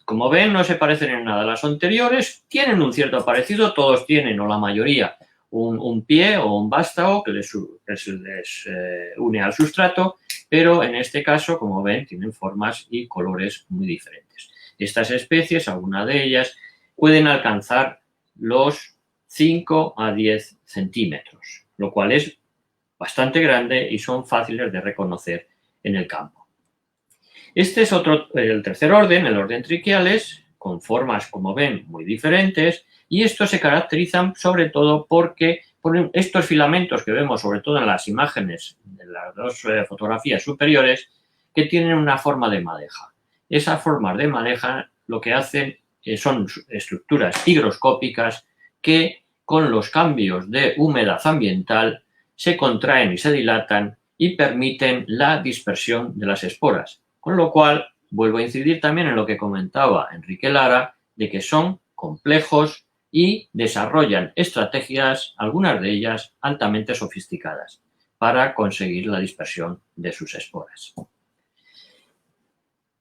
Como ven, no se parecen en nada a las anteriores, tienen un cierto parecido, todos tienen, o la mayoría, un pie o un vástago que les une al sustrato, pero en este caso, como ven, tienen formas y colores muy diferentes. Estas especies, algunas de ellas, pueden alcanzar los 5 a 10 centímetros, lo cual es bastante grande y son fáciles de reconocer en el campo. Este es el tercer orden, el orden Trichiales, con formas, como ven, muy diferentes, y estos se caracterizan sobre todo porque por estos filamentos que vemos sobre todo en las imágenes de las dos fotografías superiores, que tienen una forma de madeja. Esas formas de madeja lo que hacen son estructuras higroscópicas que con los cambios de humedad ambiental se contraen y se dilatan y permiten la dispersión de las esporas. Con lo cual, vuelvo a incidir también en lo que comentaba Enrique Lara, de que son complejos y desarrollan estrategias, algunas de ellas altamente sofisticadas, para conseguir la dispersión de sus esporas.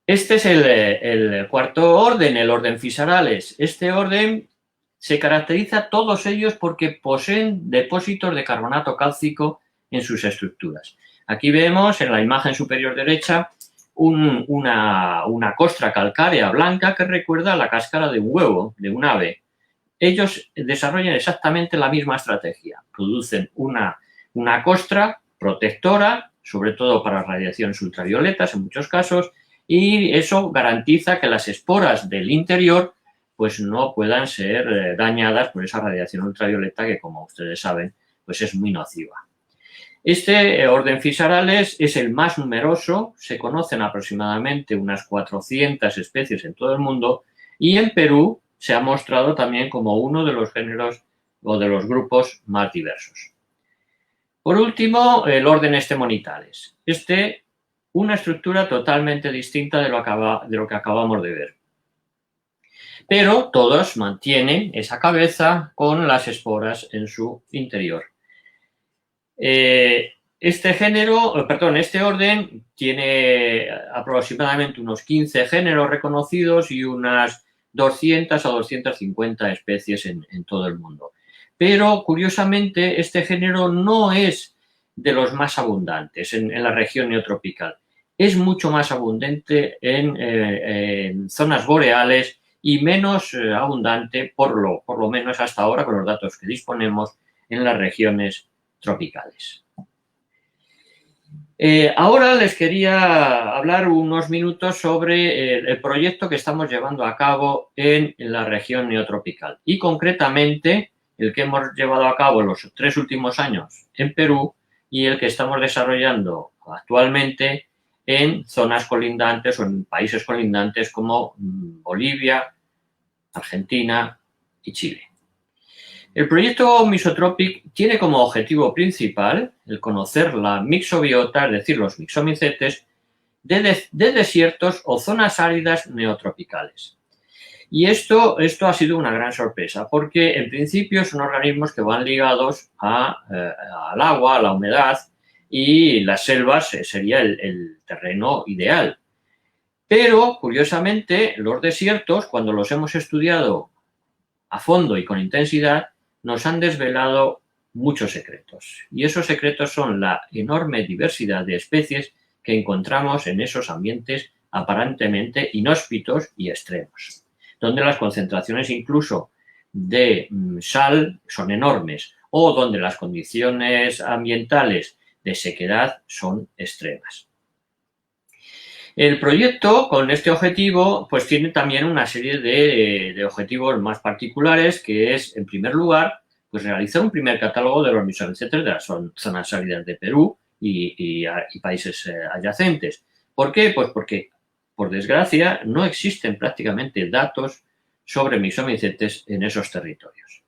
Este es el cuarto orden, el orden Physaorales. Este orden se caracteriza todos ellos porque poseen depósitos de carbonato cálcico en sus estructuras. Aquí vemos en la imagen superior derecha una costra calcárea blanca que recuerda a la cáscara de un huevo, de un ave. Ellos desarrollan exactamente la misma estrategia. Producen una costra protectora, sobre todo para radiaciones ultravioletas en muchos casos, y eso garantiza que las esporas del interior pues no puedan ser dañadas por esa radiación ultravioleta que, como ustedes saben, pues es muy nociva. Este orden Physaorales es el más numeroso, se conocen aproximadamente unas 400 especies en todo el mundo y en Perú se ha mostrado también como uno de los géneros o de los grupos más diversos. Por último, el orden Stemonitales. Una estructura totalmente distinta de lo que acabamos de ver. Pero todos mantienen esa cabeza con las esporas en su interior. Este orden tiene aproximadamente unos 15 géneros reconocidos y unas 200 a 250 especies en todo el mundo. Pero, curiosamente, este género no es de los más abundantes en la región neotropical. Es mucho más abundante en zonas boreales y menos abundante, por lo menos hasta ahora, con los datos que disponemos, en las regiones tropicales. Ahora les quería hablar unos minutos sobre el proyecto que estamos llevando a cabo en la región neotropical y concretamente el que hemos llevado a cabo en los 3 últimos años en Perú y el que estamos desarrollando actualmente en zonas colindantes o en países colindantes como Bolivia, Argentina y Chile. El proyecto Mixotropic tiene como objetivo principal el conocer la mixobiota, es decir, los mixomicetes, de desiertos o zonas áridas neotropicales. Y esto ha sido una gran sorpresa porque en principio son organismos que van ligados al agua, a la humedad, y las selvas sería el terreno ideal. Pero, curiosamente, los desiertos, cuando los hemos estudiado a fondo y con intensidad, nos han desvelado muchos secretos. Y esos secretos son la enorme diversidad de especies que encontramos en esos ambientes aparentemente inhóspitos y extremos, donde las concentraciones incluso de sal son enormes o donde las condiciones ambientales de sequedad son extremas. El proyecto, con este objetivo, pues tiene también una serie de objetivos más particulares, que es, en primer lugar, pues realizar un primer catálogo de los mixomicetes de las zonas áridas de Perú y países adyacentes. ¿Por qué? Pues porque, por desgracia, no existen prácticamente datos sobre misomicetes en esos territorios.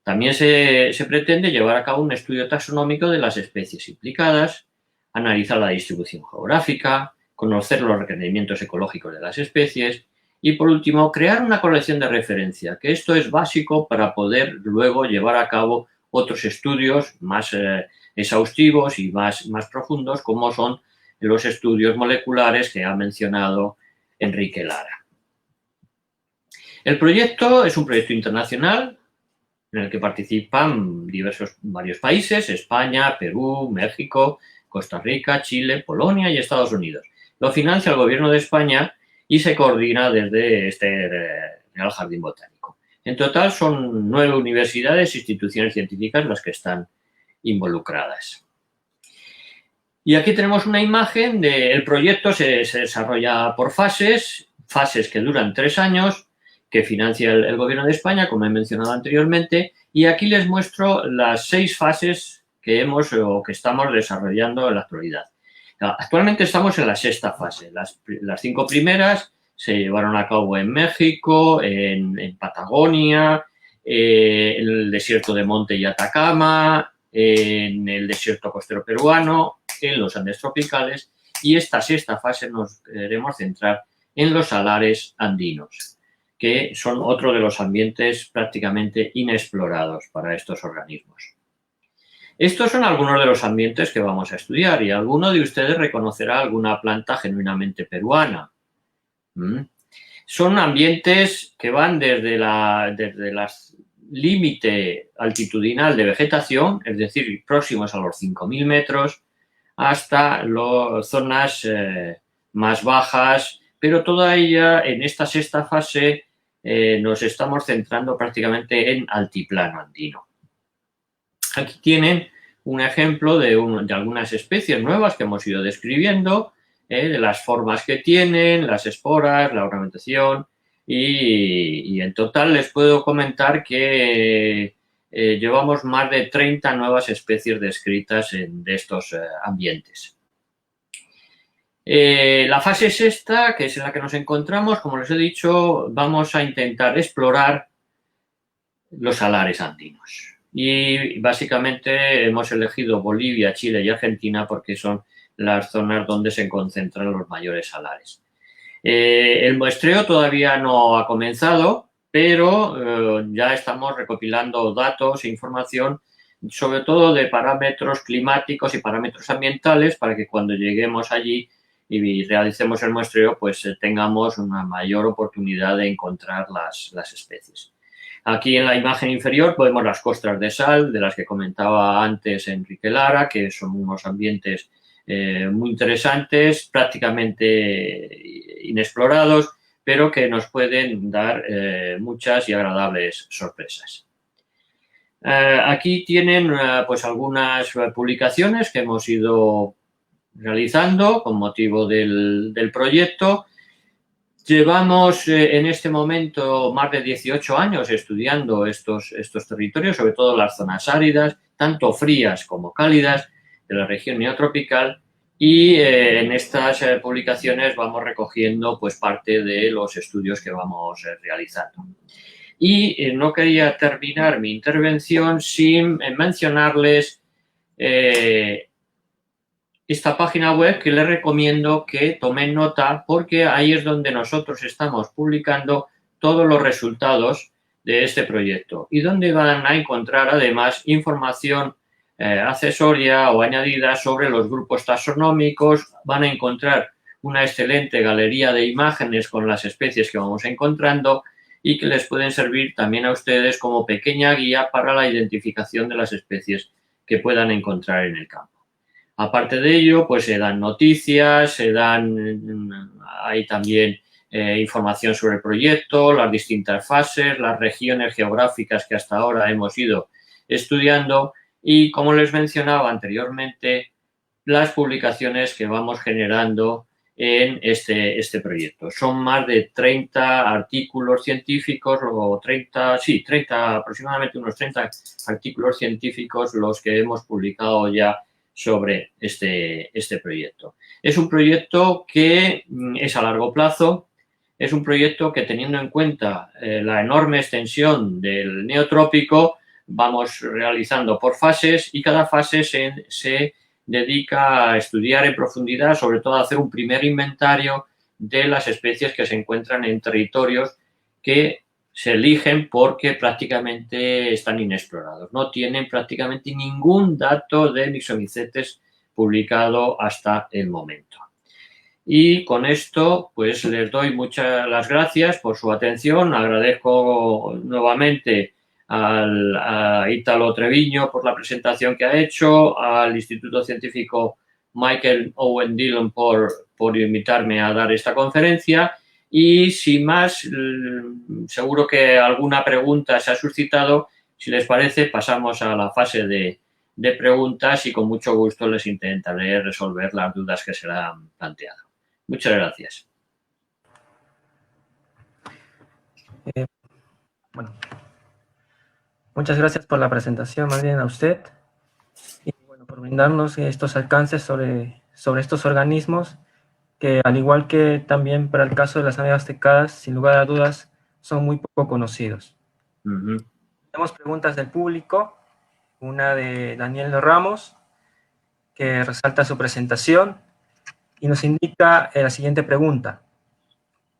También se pretende llevar a cabo un estudio taxonómico de las especies implicadas, analizar la distribución geográfica, conocer los requerimientos ecológicos de las especies y, por último, crear una colección de referencia, que esto es básico para poder luego llevar a cabo otros estudios más exhaustivos y más profundos, como son los estudios moleculares que ha mencionado Enrique Lara. El proyecto es un proyecto internacional en el que participan varios países: España, Perú, México, Costa Rica, Chile, Polonia y Estados Unidos. Lo financia el Gobierno de España y se coordina desde este Real Jardín Botánico. En total son 9 universidades e instituciones científicas las que están involucradas. Y aquí tenemos una imagen del proyecto. Se desarrolla por fases que duran 3 años, que financia el Gobierno de España, como he mencionado anteriormente, y aquí les muestro las 6 fases que estamos desarrollando en la actualidad. Actualmente estamos en la 6ª fase. Las 5 primeras se llevaron a cabo en México, en Patagonia, en el desierto de Monte y Atacama, en el desierto costero peruano, en los Andes tropicales, y esta 6ª fase nos queremos centrar en los salares andinos, que son otro de los ambientes prácticamente inexplorados para estos organismos. Estos son algunos de los ambientes que vamos a estudiar, y alguno de ustedes reconocerá alguna planta genuinamente peruana. Son ambientes que van desde la límite altitudinal de vegetación, es decir, próximos a los 5.000 metros, hasta las zonas más bajas, pero toda ella en esta 6ª fase nos estamos centrando prácticamente en altiplano andino. Aquí tienen un ejemplo de algunas especies nuevas que hemos ido describiendo, de las formas que tienen, las esporas, la ornamentación, y en total les puedo comentar que llevamos más de 30 nuevas especies descritas de estos ambientes. La fase 6ª, que es en la que nos encontramos, como les he dicho, vamos a intentar explorar los salares andinos. Y básicamente hemos elegido Bolivia, Chile y Argentina porque son las zonas donde se concentran los mayores salares. El muestreo todavía no ha comenzado, pero ya estamos recopilando datos e información, sobre todo de parámetros climáticos y parámetros ambientales, para que cuando lleguemos allí y realicemos el muestreo, pues tengamos una mayor oportunidad de encontrar las especies. Aquí en la imagen inferior podemos las costras de sal, de las que comentaba antes Enrique Lara, que son unos ambientes muy interesantes, prácticamente inexplorados, pero que nos pueden dar muchas y agradables sorpresas. Aquí tienen pues algunas publicaciones que hemos ido realizando con motivo del proyecto. Llevamos en este momento más de 18 años estudiando estos territorios, sobre todo las zonas áridas, tanto frías como cálidas, de la región neotropical, y en estas publicaciones vamos recogiendo pues parte de los estudios que vamos realizando. Y no quería terminar mi intervención sin mencionarles esta página web, que les recomiendo que tomen nota, porque ahí es donde nosotros estamos publicando todos los resultados de este proyecto y donde van a encontrar además información accesoria o añadida sobre los grupos taxonómicos. Van a encontrar una excelente galería de imágenes con las especies que vamos encontrando y que les pueden servir también a ustedes como pequeña guía para la identificación de las especies que puedan encontrar en el campo. Aparte de ello, pues se dan noticias, hay también información sobre el proyecto, las distintas fases, las regiones geográficas que hasta ahora hemos ido estudiando y, como les mencionaba anteriormente, las publicaciones que vamos generando en este proyecto. Son más de 30 artículos científicos, aproximadamente unos 30 artículos científicos los que hemos publicado ya sobre este proyecto. Es un proyecto que es a largo plazo, es un proyecto que, teniendo en cuenta la enorme extensión del neotrópico, vamos realizando por fases y cada fase se dedica a estudiar en profundidad, sobre todo a hacer un primer inventario de las especies que se encuentran en territorios que se eligen porque prácticamente están inexplorados. No tienen prácticamente ningún dato de mixomicetes publicado hasta el momento. Y con esto, pues les doy muchas las gracias por su atención. Agradezco nuevamente a Ítalo Treviño por la presentación que ha hecho, al Instituto Científico Michael Owen Dillon por invitarme a dar esta conferencia. Y sin más, seguro que alguna pregunta se ha suscitado. Si les parece, pasamos a la fase de preguntas y con mucho gusto les intentaré resolver las dudas que se le han planteado. Muchas gracias. Bueno, muchas gracias por la presentación, más bien a usted, y bueno, por brindarnos estos alcances sobre estos organismos que, al igual que también para el caso de las amebias tecadas, sin lugar a dudas, son muy poco conocidos. Tenemos preguntas del público, una de Daniel Ramos, que resalta su presentación y nos indica la siguiente pregunta.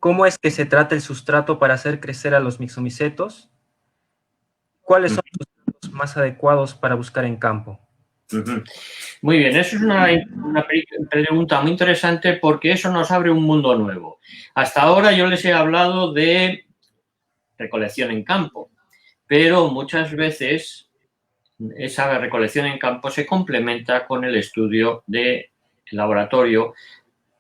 ¿Cómo es que se trata el sustrato para hacer crecer a los mixomicetos? ¿Cuáles son los sustratos más adecuados para buscar en campo? Muy bien, eso es una pregunta muy interesante porque eso nos abre un mundo nuevo. Hasta ahora yo les he hablado de recolección en campo, pero muchas veces esa recolección en campo se complementa con el estudio de laboratorio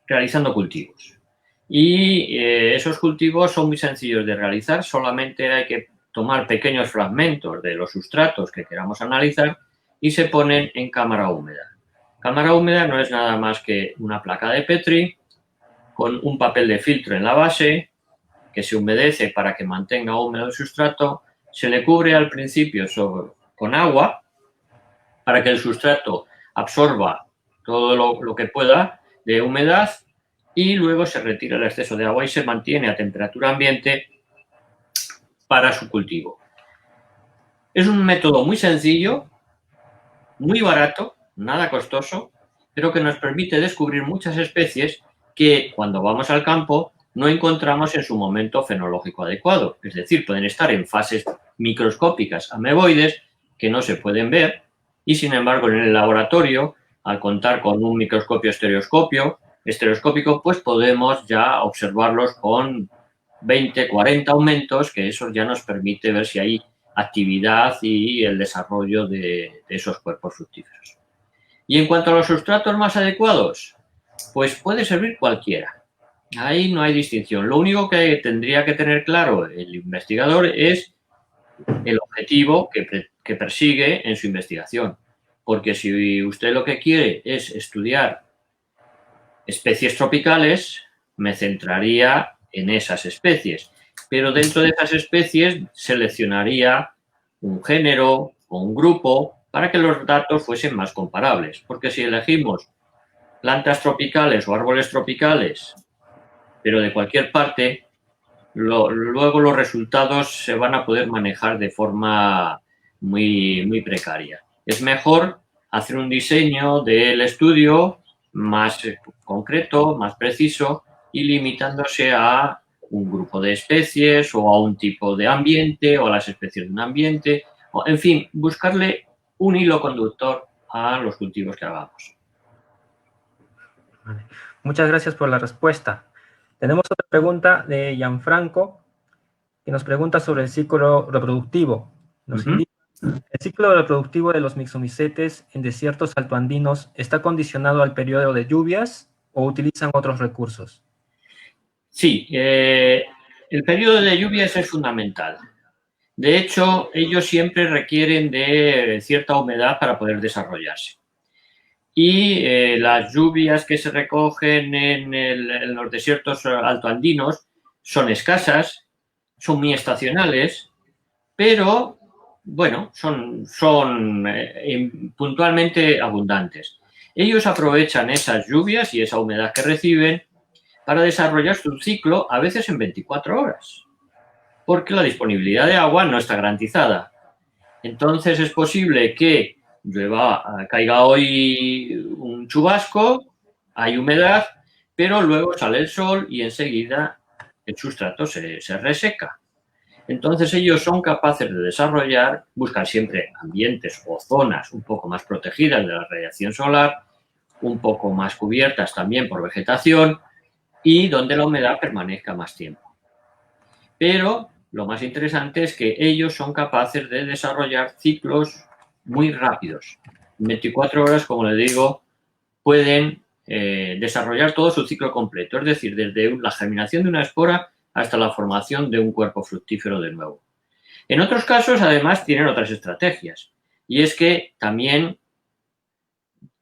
realizando cultivos. Y esos cultivos son muy sencillos de realizar, solamente hay que tomar pequeños fragmentos de los sustratos que queramos analizar y se ponen en cámara húmeda. Cámara húmeda no es nada más que una placa de Petri con un papel de filtro en la base que se humedece para que mantenga húmedo el sustrato, se le cubre al principio con agua para que el sustrato absorba todo lo que pueda de humedad y luego se retira el exceso de agua y se mantiene a temperatura ambiente para su cultivo. Es un método muy sencillo, muy barato, nada costoso, pero que nos permite descubrir muchas especies que cuando vamos al campo no encontramos en su momento fenológico adecuado. Es decir, pueden estar en fases microscópicas ameboides que no se pueden ver y, sin embargo, en el laboratorio, al contar con un microscopio estereoscópico, pues podemos ya observarlos con 20, 40 aumentos, que eso ya nos permite ver si hay actividad y el desarrollo de esos cuerpos fructíferos. Y en cuanto a los sustratos más adecuados, pues puede servir cualquiera. Ahí no hay distinción. Lo único que tendría que tener claro el investigador es el objetivo que persigue en su investigación. Porque si usted lo que quiere es estudiar especies tropicales, me centraría en esas especies. Pero dentro de esas especies seleccionaría un género o un grupo para que los datos fuesen más comparables. Porque si elegimos plantas tropicales o árboles tropicales, pero de cualquier parte, luego los resultados se van a poder manejar de forma muy, muy precaria. Es mejor hacer un diseño del estudio más concreto, más preciso y limitándose a un grupo de especies o a un tipo de ambiente o a las especies de un ambiente. O, en fin, buscarle un hilo conductor a los cultivos que hagamos. Vale. Muchas gracias por la respuesta. Tenemos otra pregunta de Gianfranco, que nos pregunta sobre el ciclo reproductivo. Nos indica, ¿el ciclo reproductivo de los mixomicetes en desiertos altoandinos está condicionado al periodo de lluvias o utilizan otros recursos? Sí, el periodo de lluvias es fundamental. De hecho, ellos siempre requieren de cierta humedad para poder desarrollarse. Y las lluvias que se recogen en los desiertos altoandinos son escasas, son muy estacionales, pero, bueno, son puntualmente abundantes. Ellos aprovechan esas lluvias y esa humedad que reciben para desarrollar su ciclo, a veces en 24 horas, porque la disponibilidad de agua no está garantizada. Entonces es posible que caiga hoy un chubasco, hay humedad, pero luego sale el sol y enseguida el sustrato se reseca. Entonces ellos son capaces de desarrollar, buscan siempre ambientes o zonas un poco más protegidas de la radiación solar, un poco más cubiertas también por vegetación y donde la humedad permanezca más tiempo. Pero lo más interesante es que ellos son capaces de desarrollar ciclos muy rápidos. En 24 horas, como les digo, pueden desarrollar todo su ciclo completo, es decir, desde la germinación de una espora hasta la formación de un cuerpo fructífero de nuevo. En otros casos, además, tienen otras estrategias. Y es que también,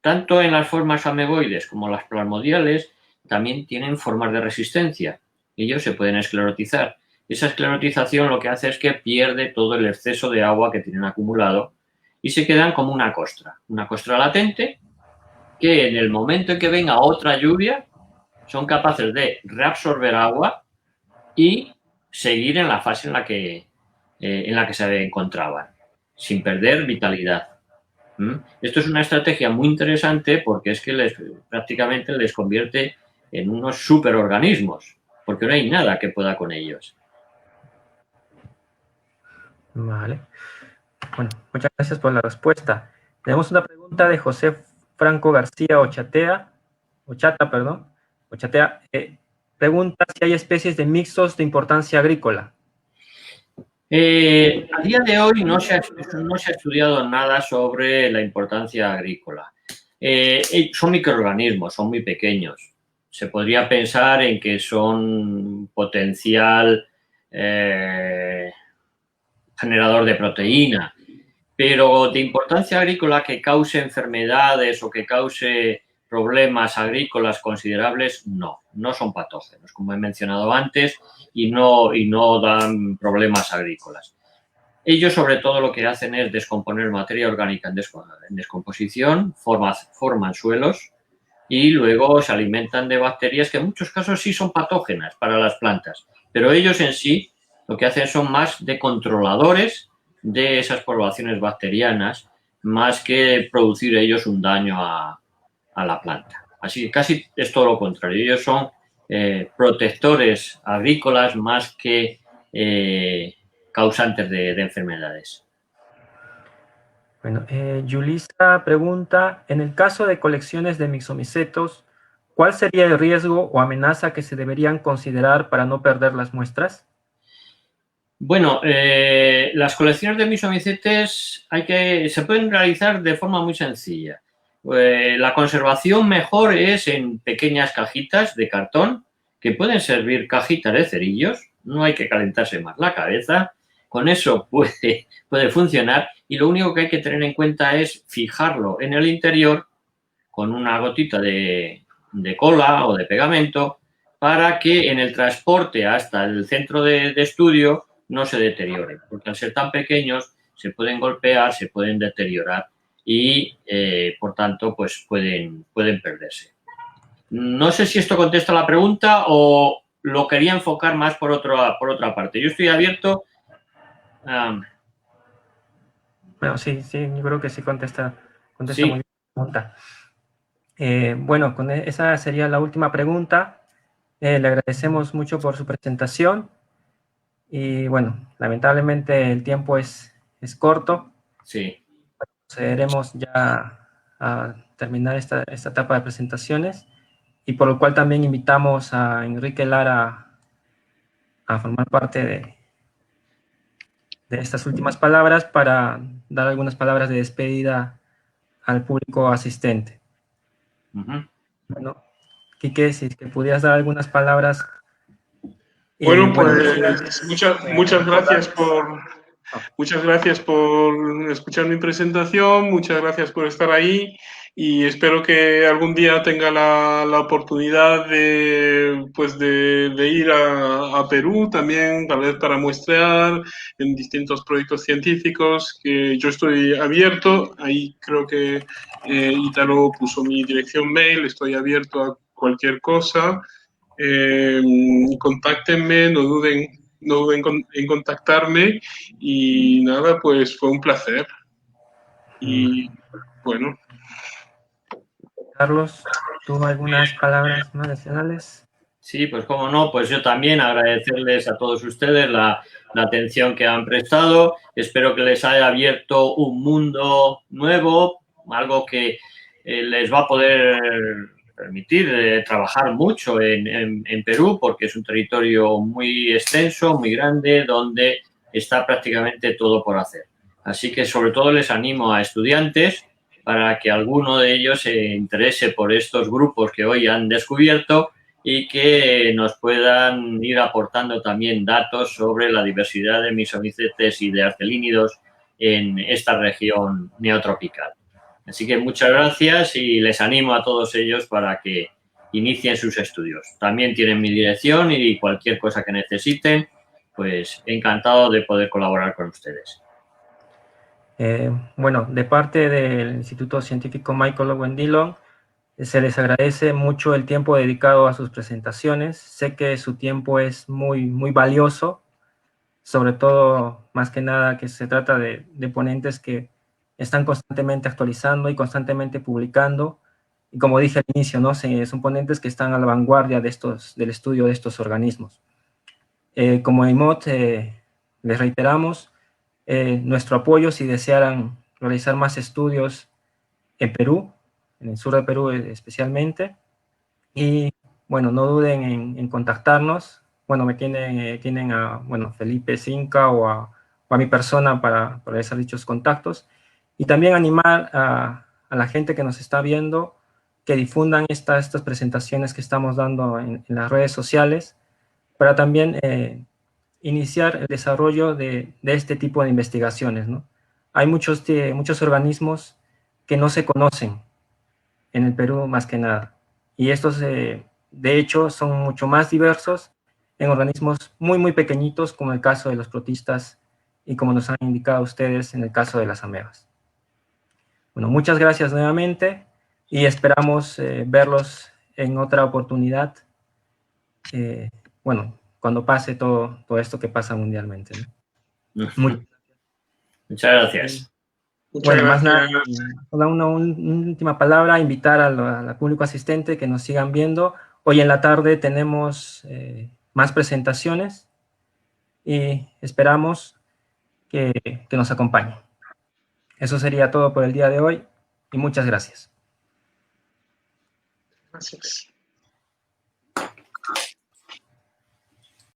tanto en las formas ameboides como las plasmodiales, también tienen formas de resistencia. Ellos se pueden esclerotizar. Esa esclerotización lo que hace es que pierde todo el exceso de agua que tienen acumulado y se quedan como una costra latente que en el momento en que venga otra lluvia son capaces de reabsorber agua y seguir en la fase en la que se encontraban, sin perder vitalidad. Esto es una estrategia muy interesante porque es que prácticamente les convierte en unos superorganismos, porque no hay nada que pueda con ellos. Vale. Bueno, muchas gracias por la respuesta. Tenemos una pregunta de José Franco García Ochatea. Pregunta si hay especies de mixtos de importancia agrícola. A día de hoy no se ha estudiado nada sobre la importancia agrícola. Son microorganismos, son muy pequeños. Se podría pensar en que son potencial generador de proteína, pero de importancia agrícola que cause enfermedades o que cause problemas agrícolas considerables, no son patógenos, como he mencionado antes, y no dan problemas agrícolas. Ellos, sobre todo, lo que hacen es descomponer materia orgánica en descomposición, forman suelos y luego se alimentan de bacterias que en muchos casos sí son patógenas para las plantas, pero ellos en sí lo que hacen son más de controladores de esas poblaciones bacterianas, más que producir ellos un daño a la planta. Así que casi es todo lo contrario. Ellos son protectores agrícolas más que causantes de enfermedades. Bueno, Yulisa pregunta, en el caso de colecciones de mixomicetos, ¿cuál sería el riesgo o amenaza que se deberían considerar para no perder las muestras? Bueno, las colecciones de mixomicetes se pueden realizar de forma muy sencilla. La conservación mejor es en pequeñas cajitas de cartón, que pueden servir cajitas de cerillos, no hay que calentarse más la cabeza, con eso puede funcionar y lo único que hay que tener en cuenta es fijarlo en el interior con una gotita de cola o de pegamento para que en el transporte hasta el centro de estudio no se deterioren, porque al ser tan pequeños se pueden golpear, se pueden deteriorar y, por tanto, pues pueden perderse. No sé si esto contesta la pregunta o lo quería enfocar más por otra parte. Yo estoy abierto. Bueno, sí, yo creo que sí contesta sí. muy bien la pregunta. Bueno, esa sería la última pregunta. Le agradecemos mucho por su presentación. Y bueno, lamentablemente el tiempo es corto. Sí. Procederemos ya a terminar esta etapa de presentaciones y por lo cual también invitamos a Enrique Lara a formar parte de estas últimas palabras para dar algunas palabras de despedida al público asistente. Bueno, Quique, si es que pudieras dar algunas palabras. Bueno, pues muchas gracias por escuchar mi presentación, muchas gracias por estar ahí y espero que algún día tenga la oportunidad de, pues de ir a Perú también, tal vez para muestrear en distintos proyectos científicos, que yo estoy abierto. Ahí creo que Ítalo puso mi dirección mail, estoy abierto a cualquier cosa. Contáctenme, no duden en contactarme, y nada, pues fue un placer. Y bueno. Carlos, ¿tú algunas palabras más adicionales? Sí, pues cómo no, pues yo también agradecerles a todos ustedes la atención que han prestado. Espero que les haya abierto un mundo nuevo, algo que les va a poder permitir trabajar mucho en Perú, porque es un territorio muy extenso, muy grande, donde está prácticamente todo por hacer. Así que sobre todo les animo a estudiantes para que alguno de ellos se interese por estos grupos que hoy han descubierto y que nos puedan ir aportando también datos sobre la diversidad de misomicetes y de arcelínidos en esta región neotropical. Así que muchas gracias y les animo a todos ellos para que inicien sus estudios. También tienen mi dirección y cualquier cosa que necesiten, pues encantado de poder colaborar con ustedes. Bueno, de parte del Instituto Científico Michael Owen Dillon, se les agradece mucho el tiempo dedicado a sus presentaciones. Sé que su tiempo es muy valioso, sobre todo, más que nada, que se trata de ponentes que están constantemente actualizando y constantemente publicando. Y como dije al inicio, ¿no? Son ponentes que están a la vanguardia del estudio de estos organismos. Como IMOT, les reiteramos nuestro apoyo si desearan realizar más estudios en Perú, en el sur de Perú especialmente. Y bueno, no duden en contactarnos. Bueno, me tienen a Felipe Cinca o a mi persona para realizar dichos contactos. Y también animar a la gente que nos está viendo que difundan estas presentaciones que estamos dando en las redes sociales, para también iniciar el desarrollo de este tipo de investigaciones, ¿no? Hay muchos organismos que no se conocen en el Perú más que nada. Y estos, de hecho, son mucho más diversos en organismos muy pequeñitos, como el caso de los protistas y como nos han indicado ustedes en el caso de las amebas. Bueno, muchas gracias nuevamente y esperamos verlos en otra oportunidad, bueno, cuando pase todo esto que pasa mundialmente, ¿no? Muchas gracias. Bueno, más nada, una última palabra, invitar al público asistente que nos sigan viendo. Hoy en la tarde tenemos más presentaciones y esperamos que nos acompañen. Eso sería todo por el día de hoy y muchas gracias. Gracias.